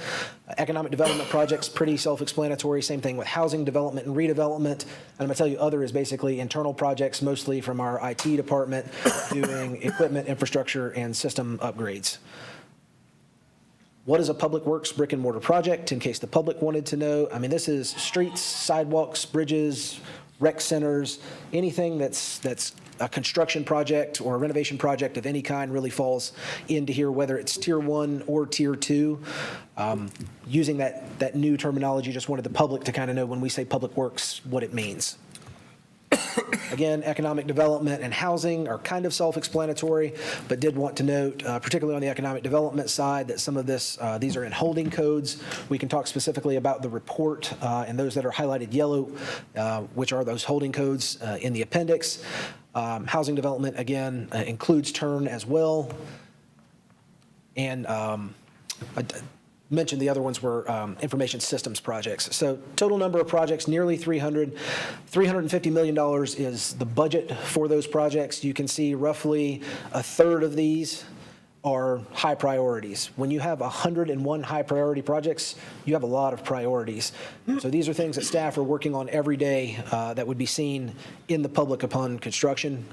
Economic development projects, pretty self-explanatory. Same thing with housing development and redevelopment. And I'm gonna tell you, other is basically internal projects, mostly from our IT department, doing equipment, infrastructure, and system upgrades. What is a public works brick and mortar project, in case the public wanted to know? I mean, this is streets, sidewalks, bridges, rec centers, anything that's a construction project or a renovation project of any kind really falls into here, whether it's Tier 1 or Tier 2. Using that new terminology, just wanted the public to kind of know when we say public works, what it means. Again, economic development and housing are kind of self-explanatory, but did want to note, particularly on the economic development side, that some of this, these are in holding codes. We can talk specifically about the report and those that are highlighted yellow, which are those holding codes in the appendix. Housing development, again, includes TURN as well. And I mentioned the other ones were information systems projects. So total number of projects, nearly 300. $350 million is the budget for those projects. You can see roughly a third of these are high priorities. When you have 101 high priority projects, you have a lot of priorities. So these are things that staff are working on every day that would be seen in the public upon construction.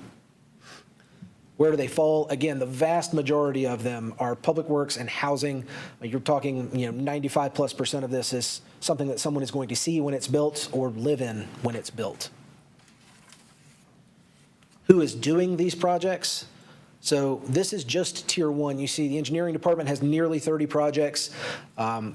Where do they fall? Again, the vast majority of them are public works and housing. You're talking, 95+% of this is something that someone is going to see when it's built or live in when it's built. Who is doing these projects? So this is just Tier 1. You see the engineering department has nearly 30 projects.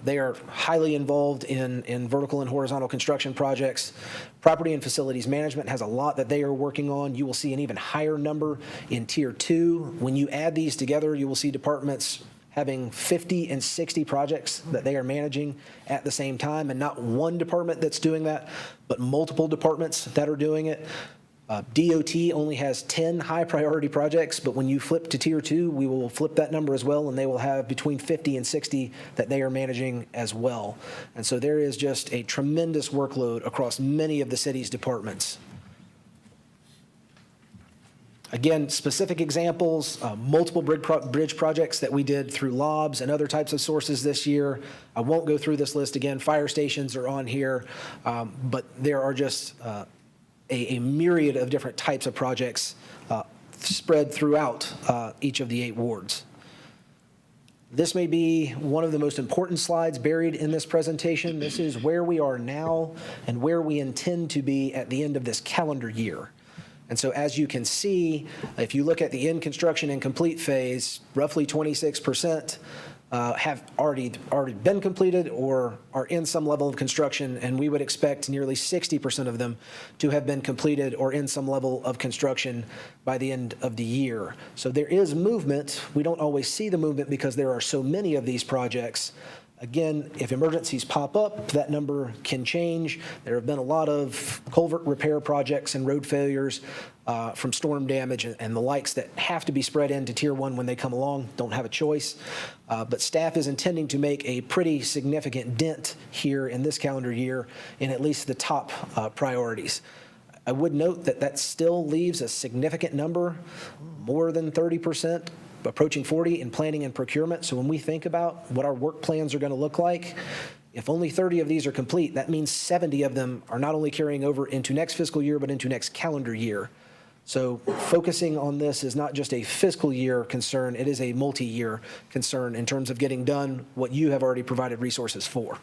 They are highly involved in vertical and horizontal construction projects. Property and facilities management has a lot that they are working on. You will see an even higher number in Tier 2. When you add these together, you will see departments having 50 and 60 projects that they are managing at the same time, and not one department that's doing that, but multiple departments that are doing it. DOT only has 10 high priority projects, but when you flip to Tier 2, we will flip that number as well, and they will have between 50 and 60 that they are managing as well. And so there is just a tremendous workload across many of the city's departments. Again, specific examples, multiple bridge projects that we did through LOBs and other types of sources this year. I won't go through this list again. Fire stations are on here, but there are just a myriad of different types of projects spread throughout each of the 8 wards. This may be one of the most important slides buried in this presentation. This is where we are now and where we intend to be at the end of this calendar year. And so as you can see, if you look at the in construction and complete phase, roughly 26% have already been completed or are in some level of construction, and we would expect nearly 60% of them to have been completed or in some level of construction by the end of the year. So there is movement. We don't always see the movement because there are so many of these projects, Again, if emergencies pop up, that number can change. There have been a lot of culvert repair projects and road failures from storm damage and the likes that have to be spread into Tier 1 when they come along, don't have a choice. But staff is intending to make a pretty significant dent here in this calendar year in at least the top priorities. I would note that that still leaves a significant number, more than 30%, approaching 40 in planning and procurement. So when we think about what our work plans are going to look like, if only 30 of these are complete, that means 70 of them are not only carrying over into next fiscal year, but into next calendar year. So focusing on this is not just a fiscal year concern, it is a multi-year concern in terms of getting done what you have already provided resources for.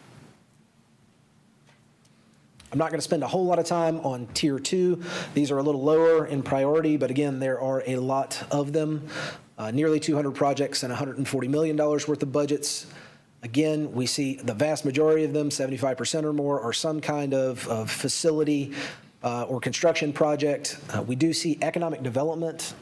I'm not going to spend a whole lot of time on Tier 2. These are a little lower in priority, but again, there are a lot of them. Nearly 200 projects and $140 million worth of budgets. Again, we see the vast majority of them, 75% or more, are some kind of facility or construction project. We do see economic development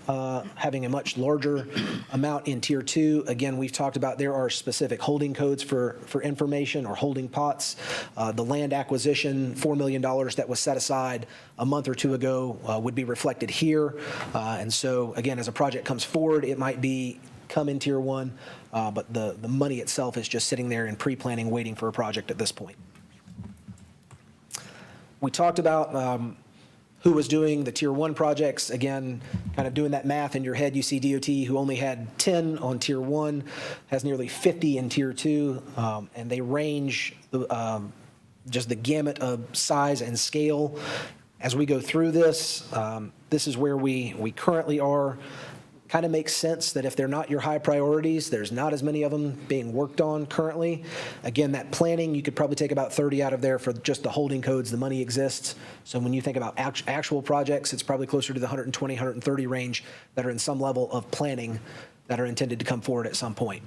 having a much larger amount in Tier 2. Again, we've talked about there are specific holding codes for information or holding pots. The land acquisition, $4 million that was set aside a month or two ago would be reflected here. And so, again, as a project comes forward, it might come in Tier 1, but the money itself is just sitting there in pre-planning, waiting for a project at this point. We talked about who was doing the Tier 1 projects. Again, kind of doing that math in your head, you see DOT, who only had 10 on Tier 1, has nearly 50 in Tier 2, and they range just the gamut of size and scale. As we go through this, this is where we currently are. Kind of makes sense that if they're not your high priorities, there's not as many of them being worked on currently. Again, that planning, you could probably take about 30 out of there for just the holding codes. The money exists. So when you think about actual projects, it's probably closer to the 120, 130 range that are in some level of planning that are intended to come forward at some point.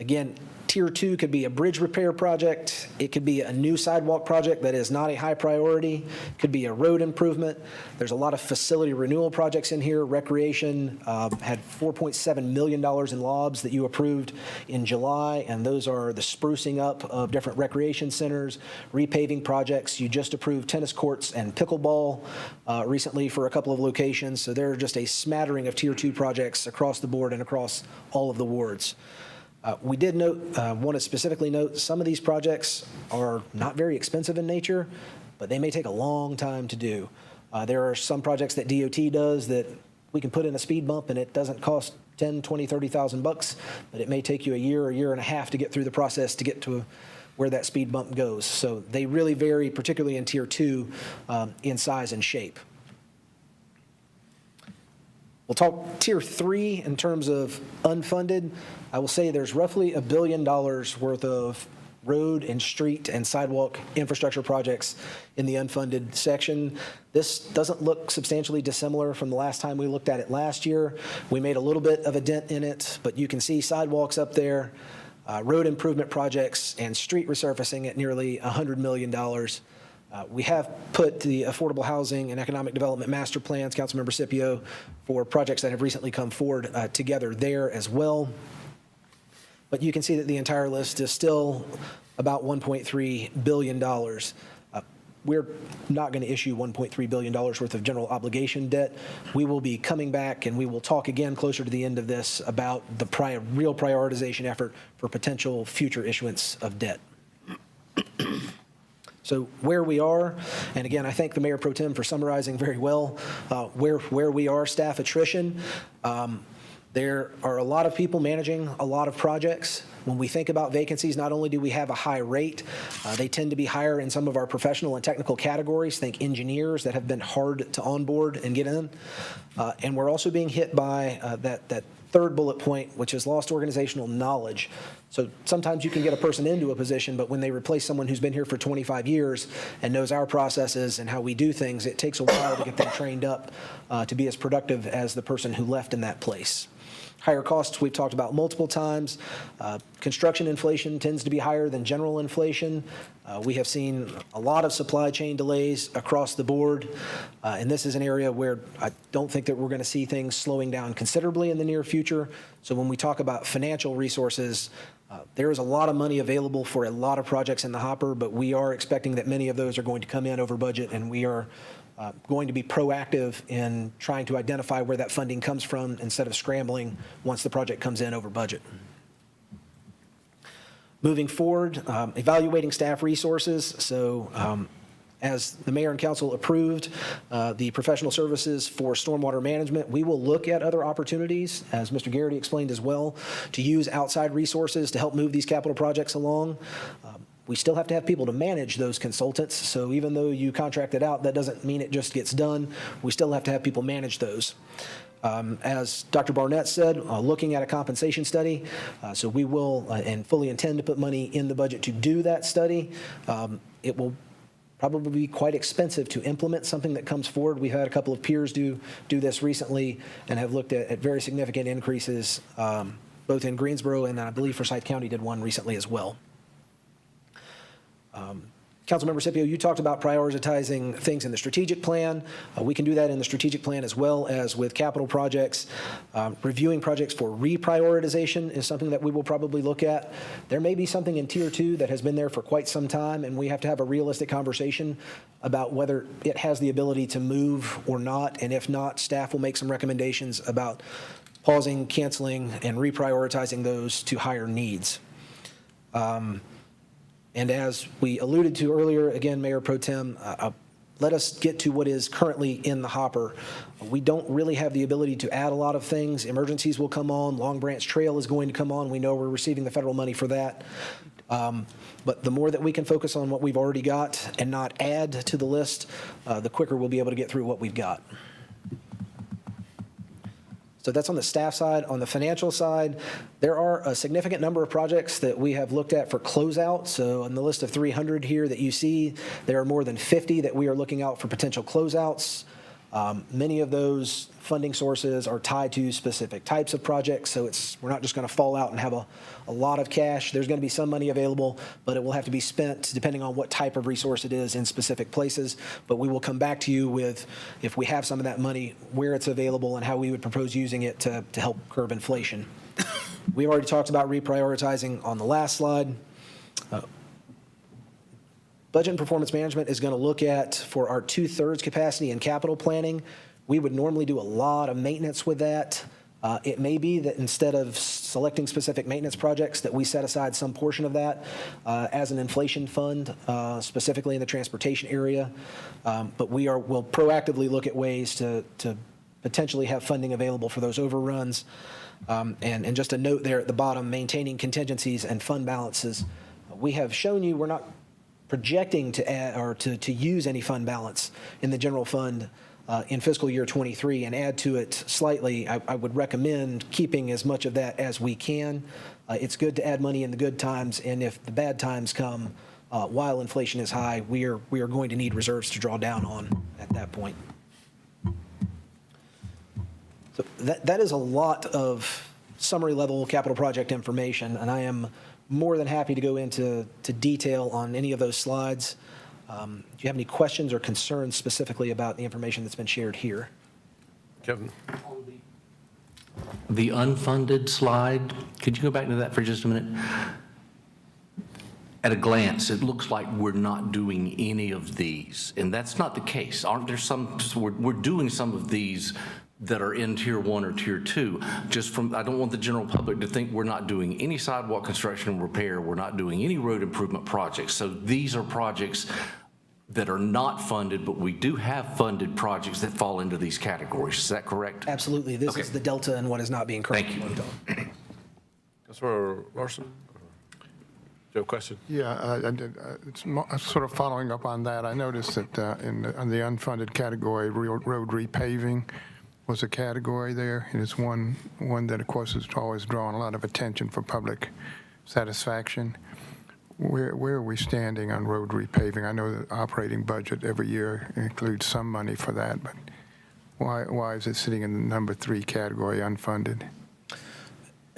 Again, Tier 2 could be a bridge repair project. It could be a new sidewalk project that is not a high priority. It could be a road improvement. There's a lot of facility renewal projects in here. Recreation had $4.7 million in lobs that you approved in July, and those are the sprucing up of different recreation centers, repaving projects. You just approved tennis courts and pickleball recently for a couple of locations. So there are just a smattering of Tier 2 projects across the board and across all of the wards. We did want to specifically note some of these projects are not very expensive in nature, but they may take a long time to do. There are some projects that DOT does that we can put in a speed bump and it doesn't cost $10,000, $20,000, $30,000, but it may take you a year and a half to get through the process to get to where that speed bump goes. So they really vary, particularly in Tier 2, in size and shape. We'll talk Tier 3 in terms of unfunded. I will say there's roughly $1 billion worth of road and street and sidewalk infrastructure projects in the unfunded section. This doesn't look substantially dissimilar from the last time we looked at it last year. We made a little bit of a dent in it, but you can see sidewalks up there, road improvement projects, and street resurfacing at nearly $100 million. We have put the Affordable Housing and Economic Development Master Plans, Councilmember Scipio, for projects that have recently come forward together there as well. But you can see that the entire list is still about $1.3 billion. We're not going to issue $1.3 billion worth of general obligation debt. We will be coming back and we will talk again closer to the end of this about the real prioritization effort for potential future issuance of debt. So where we are, and again, I thank the Mayor Pro Tem for summarizing very well where we are, staff attrition. There are a lot of people managing a lot of projects. When we think about vacancies, not only do we have a high rate, they tend to be higher in some of our professional and technical categories. Think engineers that have been hard to onboard and get in. And we're also being hit by that third bullet point, which is lost organizational knowledge. So sometimes you can get a person into a position, but when they replace someone who's been here for 25 years and knows our processes and how we do things, it takes a while to get them trained up to be as productive as the person who left in that place. Higher costs we've talked about multiple times. Construction inflation tends to be higher than general inflation. We have seen a lot of supply chain delays across the board, and this is an area where I don't think that we're going to see things slowing down considerably in the near future. So when we talk about financial resources, there is a lot of money available for a lot of projects in the hopper, but we are expecting that many of those are going to come in over budget, and we are going to be proactive in trying to identify where that funding comes from instead of scrambling once the project comes in over budget. Moving forward, evaluating staff resources. So as the mayor and council approved the professional services for stormwater management, we will look at other opportunities, as Mr. Garrity explained as well, to use outside resources to help move these capital projects along. We still have to have people to manage those consultants. So even though you contract it out, that doesn't mean it just gets done. We still have to have people manage those. As Dr. Barnett said, looking at a compensation study. So we will and fully intend to put money in the budget to do that study. It will probably be quite expensive to implement something that comes forward. We've had a couple of peers do this recently and have looked at very significant increases, both in Greensboro and I believe Forsyth County did one recently as well. Councilmember Scipio, you talked about prioritizing things in the strategic plan. We can do that in the strategic plan as well as with capital projects. Reviewing projects for reprioritization is something that we will probably look at. There may be something in Tier 2 that has been there for quite some time, and we have to have a realistic conversation about whether it has the ability to move or not, and if not, staff will make some recommendations about pausing, canceling, and reprioritizing those to higher needs. And as we alluded to earlier, again, Mayor Pro Tem, let us get to what is currently in the hopper. We don't really have the ability to add a lot of things. Emergencies will come on. Long Branch Trail is going to come on. We know we're receiving the federal money for that. But the more that we can focus on what we've already got and not add to the list, the quicker we'll be able to get through what we've got. So that's on the staff side. On the financial side, there are a significant number of projects that we have looked at for closeout. So on the list of 300 here that you see, there are more than 50 that we are looking out for potential closeouts. Many of those funding sources are tied to specific types of projects, so we're not just going to fall out and have a lot of cash. There's going to be some money available, but it will have to be spent depending on what type of resource it is in specific places. But we will come back to you with, if we have some of that money, where it's available and how we would propose using it to help curb inflation. We already talked about reprioritizing on the last slide. Budget and performance management is going to look at, for our 2/3 capacity in capital planning, we would normally do a lot of maintenance with that. It may be that instead of selecting specific maintenance projects, that we set aside some portion of that as an inflation fund, specifically in the transportation area. But we'll proactively look at ways to potentially have funding available for those overruns. And just a note there at the bottom, maintaining contingencies and fund balances. We have shown you we're not projecting to add or to use any fund balance in the general fund in fiscal year 23 and add to it slightly. I would recommend keeping as much of that as we can. It's good to add money in the good times, and if the bad times come while inflation is high, we are going to need reserves to draw down on at that point. So that is a lot of summary level capital project information, and I am more than happy to go into detail on any of those slides. Do you have any questions or concerns specifically about the information that's been shared here? Kevin? The unfunded slide, could you go back to that for just a minute? At a glance, it looks like we're not doing any of these, and that's not the case. Aren't there some, we're doing some of these that are in Tier 1 or Tier 2. Just from, I don't want the general public to think we're not doing any sidewalk construction and repair, we're not doing any road improvement projects. So these are projects that are not funded, but we do have funded projects that fall into these categories. Is that correct? Absolutely. This is the delta and what is not being currently Thank you. funded on. Councilmember Larson? Do you have a question? Yeah, I did. It's sort of following up on that. I noticed that on the unfunded category, road repaving was a category there. And it's one that, of course, has always drawn a lot of attention for public satisfaction. Where are we standing on road repaving? I know the operating budget every year includes some money for that, but why is it sitting in the number 3 category, unfunded?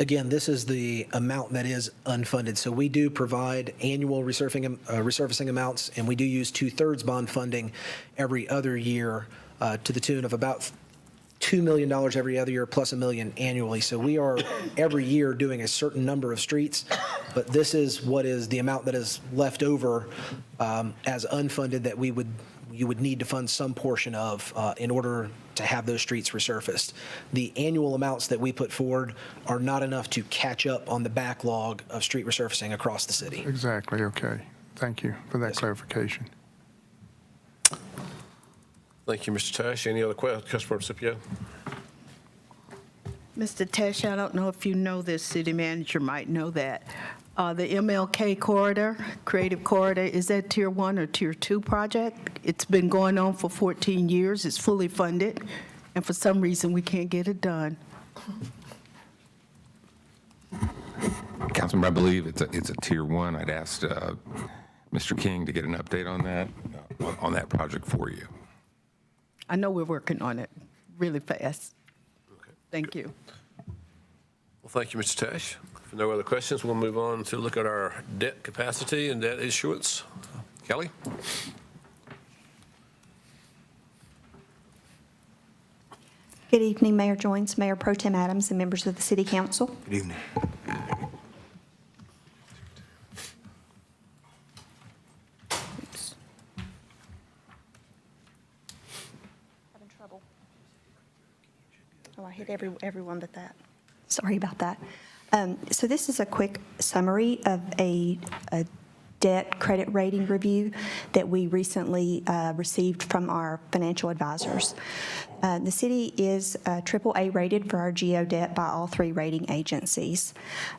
Again, this is the amount that is unfunded. So we do provide annual resurfacing amounts, and we do use 2/3 bond funding every other year to the tune of about $2 million every other year plus $1 million annually. So we are every year doing a certain number of streets, but this is what is the amount that is left over as unfunded that you would need to fund some portion of in order to have those streets resurfaced. The annual amounts that we put forward are not enough to catch up on the backlog of street resurfacing across the city. Exactly, okay. Thank you for that clarification. Thank you, Mr. Tash. Any other questions, Councilmember Scipio? Mr. Tesh, I don't know if you know this, city manager might know that. The MLK corridor, creative corridor, is that tier 1 or tier 2 project? It's been going on for 14 years. It's fully funded, and for some reason, we can't get it done. Councilman, I believe it's a tier 1. I'd asked Mr. King to get an update on that project for you. I know we're working on it really fast. Thank you. Well, thank you, Mr. Tash. If no other questions, we'll move on to look at our debt capacity and debt issuance. Kelly? Good evening, Mayor Joines, Mayor Pro Tem Adams, and members of the City Council. Good evening. Having trouble. Oh, I hit everyone but that. Sorry about that. So this is a quick summary of a debt credit rating review that we recently received from our financial advisors. The city is AAA rated for our GO debt by all 3 rating agencies.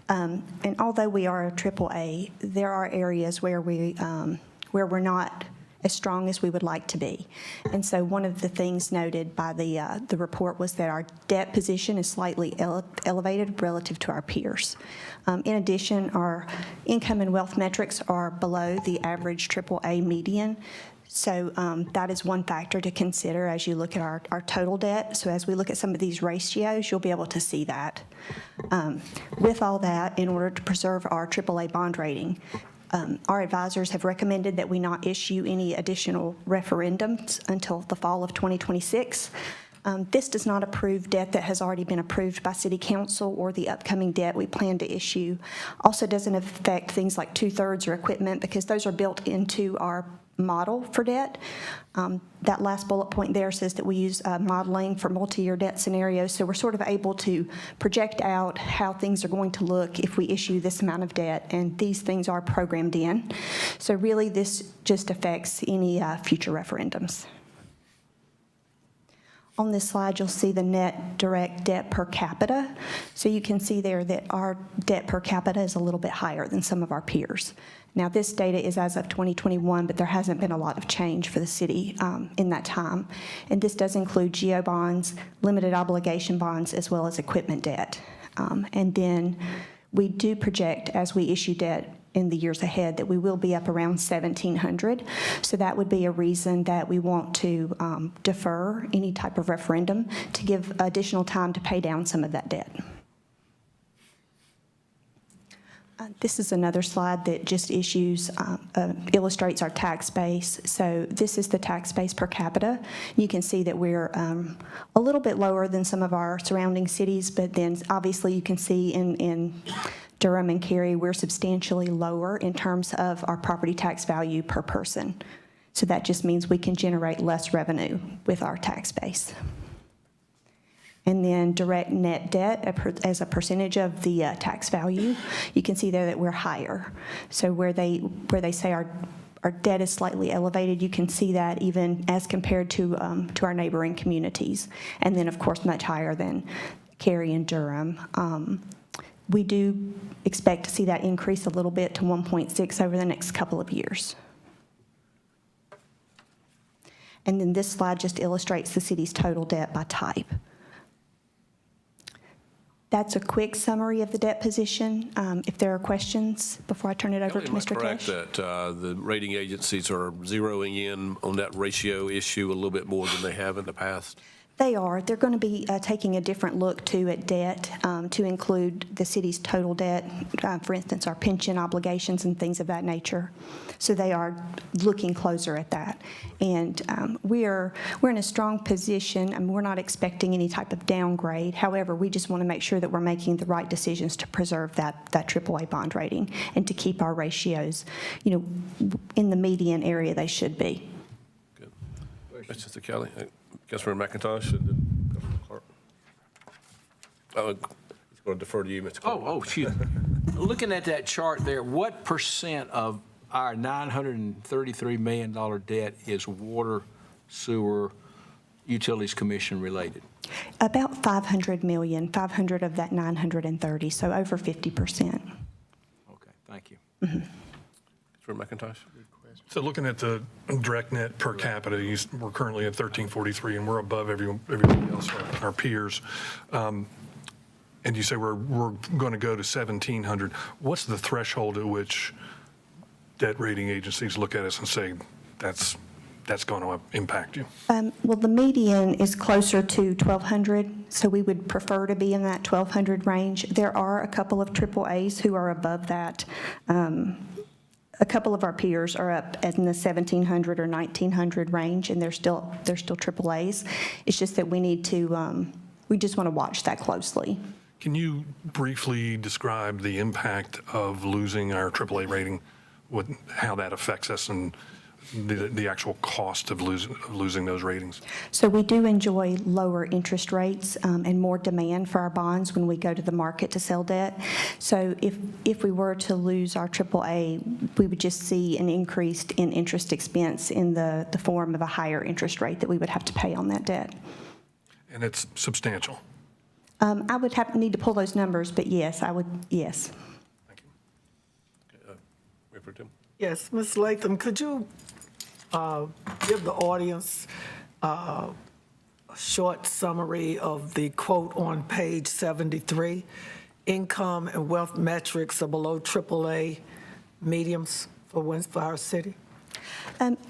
And although we are a AAA, there are areas where we're not as strong as we would like to be. And so one of the things noted by the report was that our debt position is slightly elevated relative to our peers. In addition, our income and wealth metrics are below the average AAA median. So that is one factor to consider as you look at our total debt. So as we look at some of these ratios, you'll be able to see that. With all that, in order to preserve our AAA bond rating, our advisors have recommended that we not issue any additional referendums until the fall of 2026. This does not approve debt that has already been approved by City Council or the upcoming debt we plan to issue. Also doesn't affect things like 2/3 or equipment because those are built into our model for debt. That last bullet point there says that we use modeling for multi-year debt scenarios, so we're sort of able to project out how things are going to look if we issue this amount of debt, and these things are programmed in. So really this just affects any future referendums. On this slide, you'll see the net direct debt per capita. So you can see there that our debt per capita is a little bit higher than some of our peers. Now, this data is as of 2021, but there hasn't been a lot of change for the city in that time. And this does include GO bonds, limited obligation bonds, as well as equipment debt. And then we do project, as we issue debt in the years ahead, that we will be up around 1,700. So that would be a reason that we want to defer any type of referendum to give additional time to pay down some of that debt. This is another slide that just illustrates our tax base. So this is the tax base per capita. You can see that we're a little bit lower than some of our surrounding cities, but then obviously you can see in Durham and Cary, we're substantially lower in terms of our property tax value per person. So that just means we can generate less revenue with our tax base. And then direct net debt as a percentage of the tax value, you can see there that we're higher. So where they say our debt is slightly elevated, you can see that even as compared to our neighboring communities. And then, of course, much higher than Cary and Durham. We do expect to see that increase a little bit to 1.6 over the next couple of years. And then this slide just illustrates the city's total debt by type. That's a quick summary of the debt position. If there are questions before I turn it over to Mr. Correct Tesh. that the rating agencies are zeroing in on that ratio issue a little bit more than they have in the past? They are. They're going to be taking a different look, too, at debt to include the city's total debt, for instance, our pension obligations and things of that nature. So they are looking closer at that. And we're in a strong position, and we're not expecting any type of downgrade. However, we just want to make sure that we're making the right decisions to preserve that AAA bond rating and to keep our ratios, in the median area they should be. Good. Questions to Kelly? Councilmember McIntosh and then Councilmember Clark. He's going to defer to you, Mr. Clark. Oh, excuse me. Looking at that chart there, what percent of our $933 million debt is water, sewer, utilities commission related? About 500 million, 500 of that 930, so over 50%. Okay, thank you. Councilmember McIntosh. So looking at the direct net per capita, we're currently at 1343, and we're above everybody else, our peers. And you say we're going to go to 1,700. What's the threshold at which debt rating agencies look at us and say that's going to impact you? Well, the median is closer to 1,200, so we would prefer to be in that 1,200 range. There are a couple of AAAs who are above that. A couple of our peers are up in the 1,700 or 1,900 range, and they're still AAAs. It's just that we just want to watch that closely. Can you briefly describe the impact of losing our AAA rating, how that affects us, and the actual cost of losing those ratings? So we do enjoy lower interest rates and more demand for our bonds when we go to the market to sell debt. So if we were to lose our AAA, we would just see an increase in interest expense in the form of a higher interest rate that we would have to pay on that debt. And it's substantial. I would need to pull those numbers, but yes, I would, yes. Thank you. Wait for Tim. Yes, Ms. Latham, could you give the audience a short summary of the quote on page 73? Income and wealth metrics are below AAA mediums for our city.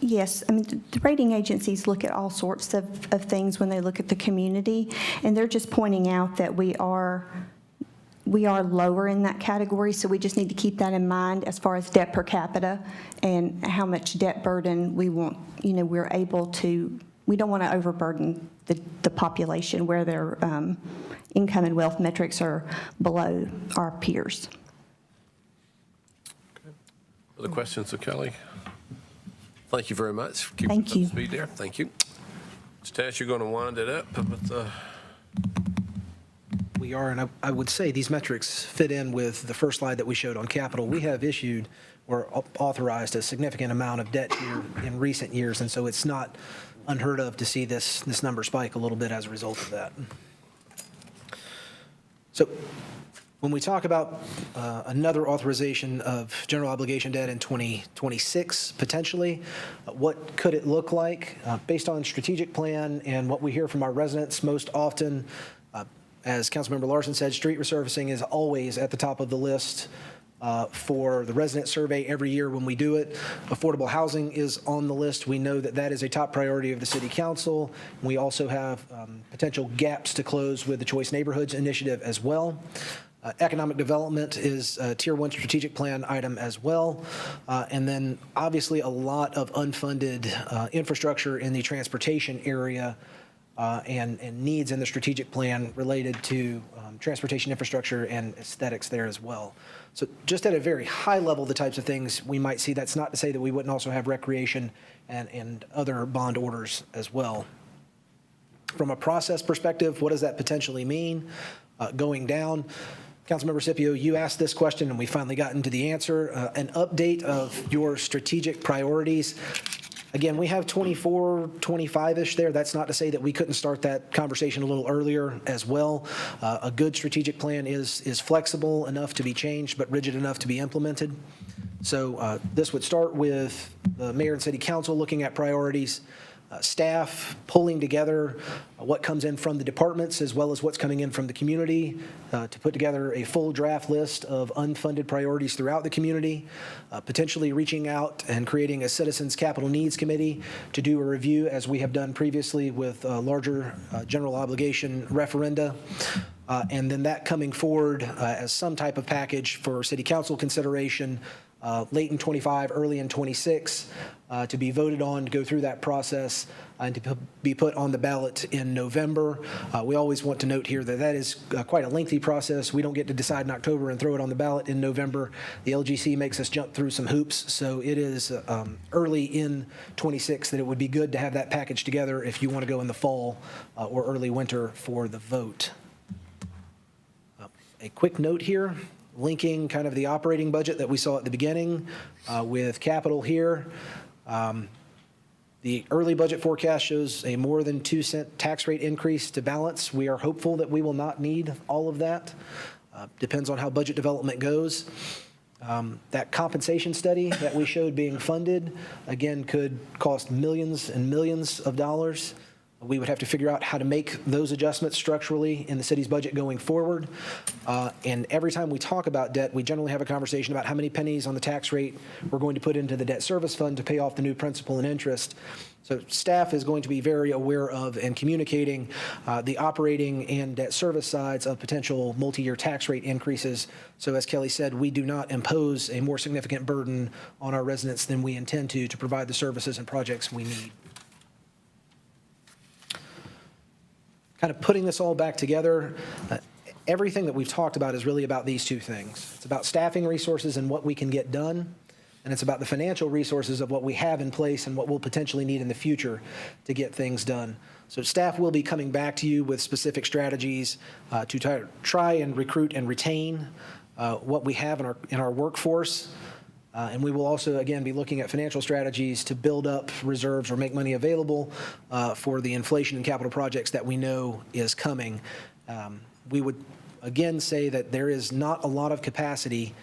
Yes, I mean, the rating agencies look at all sorts of things when they look at the community, and they're just pointing out that we are lower in that category, so we just need to keep that in mind as far as debt per capita and how much debt burden we want, we're able to, we don't want to overburden the population where their income and wealth metrics are below our peers. Okay. Other questions of Kelly? Thank you very much. Keep Thank us up to you. speed there. Thank you. Ms. Tash, you're going to wind it up with We are, and I would say these metrics fit in with the first slide that we showed on capital. We have issued or authorized a significant amount of debt here in recent years, and so it's not unheard of to see this number spike a little bit as a result of that. So when we talk about another authorization of general obligation debt in 2026, potentially, what could it look like? Based on strategic plan and what we hear from our residents most often, as Councilmember Larson said, street resurfacing is always at the top of the list for the resident survey every year when we do it. Affordable housing is on the list. We know that that is a top priority of the City Council. We also have potential gaps to close with the Choice Neighborhoods Initiative as well. Economic development is a Tier 1 strategic plan item as well. And then obviously a lot of unfunded infrastructure in the transportation area and needs in the strategic plan related to transportation infrastructure and aesthetics there as well. So just at a very high level, the types of things we might see, that's not to say that we wouldn't also have recreation and other bond orders as well. From a process perspective, what does that potentially mean going down? Councilmember Scipio, you asked this question and we finally gotten to the answer. An update of your strategic priorities. Again, we have 24, 25-ish there. That's not to say that we couldn't start that conversation a little earlier as well. A good strategic plan is flexible enough to be changed, but rigid enough to be implemented. So this would start with the mayor and city council looking at priorities. staff pulling together what comes in from the departments as well as what's coming in from the community to put together a full draft list of unfunded priorities throughout the community, potentially reaching out and creating a Citizens Capital Needs Committee to do a review as we have done previously with larger general obligation referenda. And then that coming forward as some type of package for city council consideration late in 25, early in 26, to be voted on, to go through that process, and to be put on the ballot in November. We always want to note here that that is quite a lengthy process. We don't get to decide in October and throw it on the ballot in November. The LGC makes us jump through some hoops, so it is early in 26 that it would be good to have that package together if you want to go in the fall or early winter for the vote. A quick note here, linking kind of the operating budget that we saw at the beginning with capital here. The early budget forecast shows a more than 2-cent tax rate increase to balance. We are hopeful that we will not need all of that. Depends on how budget development goes. That compensation study that we showed being funded, again, could cost millions and millions of dollars. We would have to figure out how to make those adjustments structurally in the city's budget going forward. And every time we talk about debt, we generally have a conversation about how many pennies on the tax rate we're going to put into the debt service fund to pay off the new principal and interest. So staff is going to be very aware of and communicating the operating and debt service sides of potential multi-year tax rate increases. So as Kelly said, we do not impose a more significant burden on our residents than we intend to provide the services and projects we need. Kind of putting this all back together, everything that we've talked about is really about these two things. It's about staffing resources and what we can get done, and it's about the financial resources of what we have in place and what we'll potentially need in the future to get things done. So staff will be coming back to you with specific strategies to try and recruit and retain what we have in our workforce. And we will also, again, be looking at financial strategies to build up reserves or make money available for the inflation and capital projects that we know is coming. We would, again, say that there is not a lot of capacity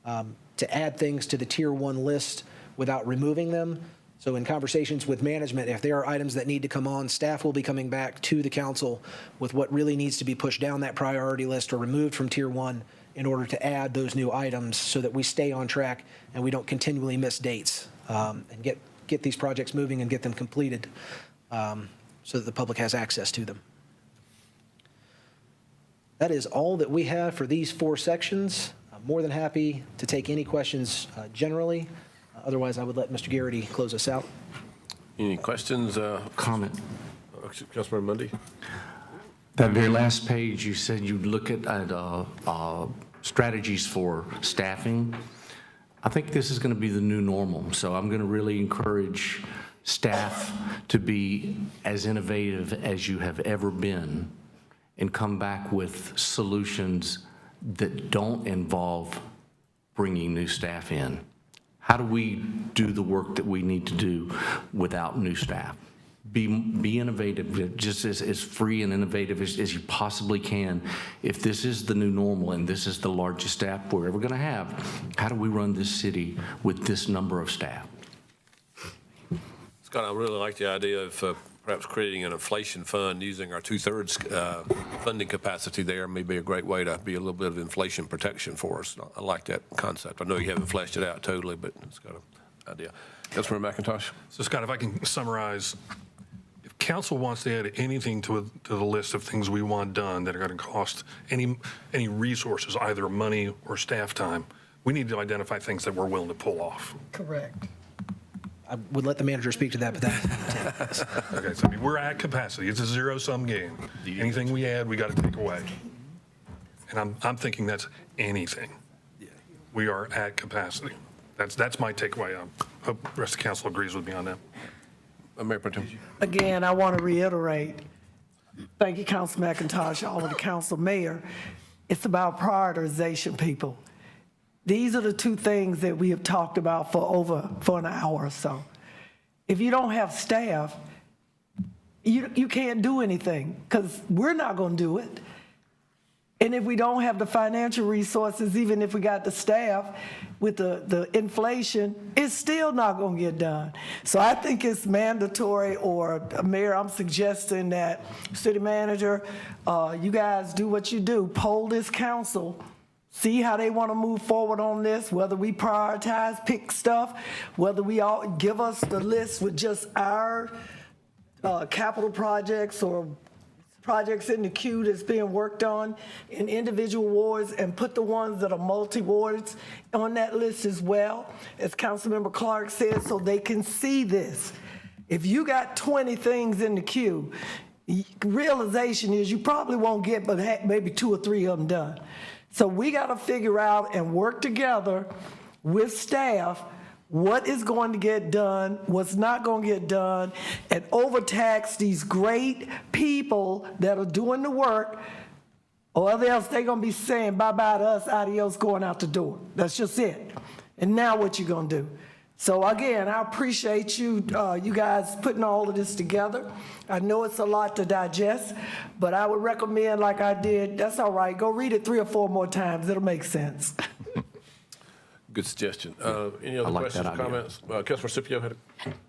to add things to the Tier 1 list without removing them. So in conversations with management, if there are items that need to come on, staff will be coming back to the council with what really needs to be pushed down that priority list or removed from Tier 1 in order to add those new items so that we stay on track and we don't continually miss dates and get these projects moving and get them completed so that the public has access to them. That is all that we have for these 4 sections. I'm more than happy to take any questions generally. Otherwise, I would let Mr. Garrity close us out. Any questions? Comment. Councilmember Mundy? That very last page, you said you'd look at strategies for staffing. I think this is going to be the new normal, so I'm going to really encourage staff to be as innovative as you have ever been and come back with solutions that don't involve bringing new staff in. How do we do the work that we need to do without new staff? Be innovative, just as free and innovative as you possibly can. If this is the new normal and this is the largest staff we're ever going to have, how do we run this city with this number of staff? Scott, I really like the idea of perhaps creating an inflation fund using our 2/3 funding capacity there. May be a great way to be a little bit of inflation protection for us. I like that concept. I know you haven't fleshed it out totally, but it's got an idea. Councilmember McIntosh? So Scott, if I can summarize, if council wants to add anything to the list of things we want done that are going to cost any resources, either money or staff time, we need to identify things that we're willing to pull off. Correct. I would let the manager speak to that, but that. Okay, so I mean, we're at capacity. It's a zero-sum game. Anything we add, we got to take away. And I'm thinking that's anything. We are at capacity. That's my takeaway. I hope the rest of the council agrees with me on that. Mayor Pro Tem. Again, I want to reiterate, thank you, Council McIntosh, all of the council, mayor. It's about prioritization, people. These are the 2 things that we have talked about for an hour or so. If you don't have staff, you can't do anything because we're not going to do it. And if we don't have the financial resources, even if we got the staff with the inflation, it's still not going to get done. So I think it's mandatory, or Mayor, I'm suggesting that city manager, you guys do what you do, poll this council, see how they want to move forward on this, whether we prioritize, pick stuff, whether we all give us the list with just our capital projects or projects in the queue that's being worked on in individual wards, and put the ones that are multi-wards on that list as well, as Councilmember Clark said, so they can see this. If you got 20 things in the queue, realization is you probably won't get but maybe 2 or 3 of them done. So we got to figure out and work together with staff what is going to get done, what's not going to get done, and overtax these great people that are doing the work, or else they're going to be saying bye-bye to us, adios, going out the door. That's just it. And now what you going to do? So again, I appreciate you guys putting all of this together. I know it's a lot to digest, but I would recommend, like I did, that's all right, go read it 3 or 4 more times. It'll make sense. Good suggestion. Any other questions or comments? Councilor Scipio had a...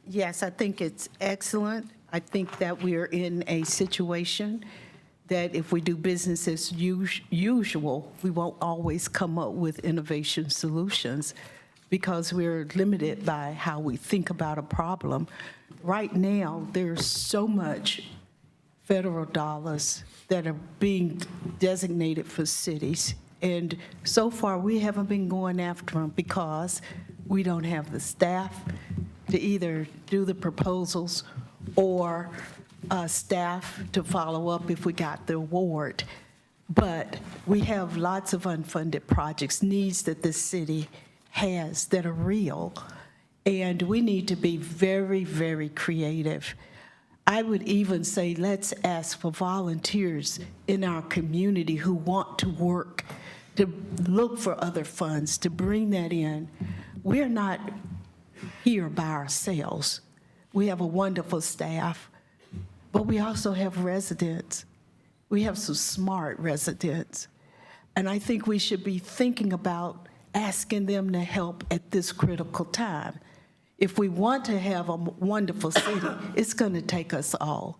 Yes, I think it's excellent. I think that we're in a situation that if we do business as usual, we won't always come up with innovation solutions because we're limited by how we think about a problem. Right now, there's so much federal dollars that are being designated for cities. And so far, we haven't been going after them because we don't have the staff to either do the proposals or staff to follow up if we got the award. But we have lots of unfunded projects, needs that the city has that are real. And we need to be very, very creative. I would even say let's ask for volunteers in our community who want to work, to look for other funds, to bring that in. We're not here by ourselves. We have a wonderful staff, but we also have residents. We have some smart residents. And I think we should be thinking about asking them to help at this critical time. If we want to have a wonderful city, it's going to take us all.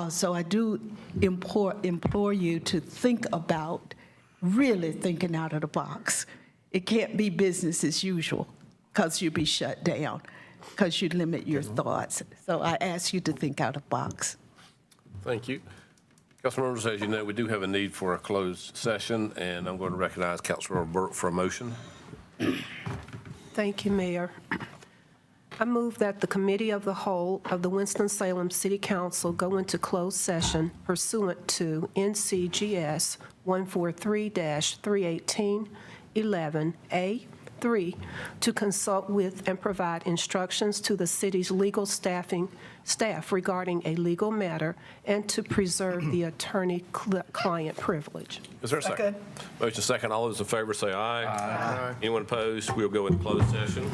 So I do implore you to think about really thinking out of the box. It can't be business as usual because you'll be shut down, because you limit your thoughts. So I ask you to think out of the box. Thank you. Council members, as you know, we do have a need for a closed session, and I'm going to recognize Councilmember Burke for a motion. Thank you, Mayor. I move that the Committee of the Whole of the Winston-Salem City Council go into closed session pursuant to NCGS 143-318-11A3 to consult with and provide instructions to the city's legal staff regarding a legal matter and to preserve the attorney-client privilege. Is there a second? Motion second. All those in favor say aye. Aye. Anyone opposed? We'll go into closed session.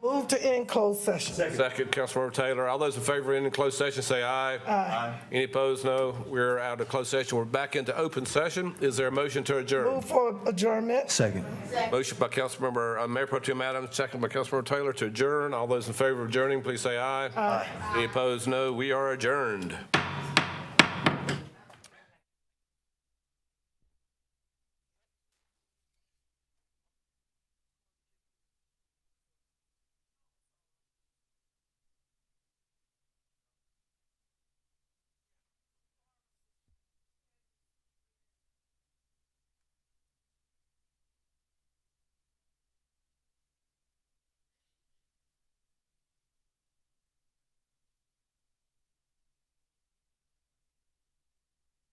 Move to end closed session. Second, Councilmember Taylor. All those in favor of ending closed session, say aye. Aye. Any opposed, no. We're out of closed session. We're back into open session. Is there a motion to adjourn? Move for adjournment. Second. Motion by Councilmember, Mayor Pro Tem Adams, second by Councilmember Taylor to adjourn. All those in favor of adjourning, please say aye. Aye. Any opposed, no. We are adjourned.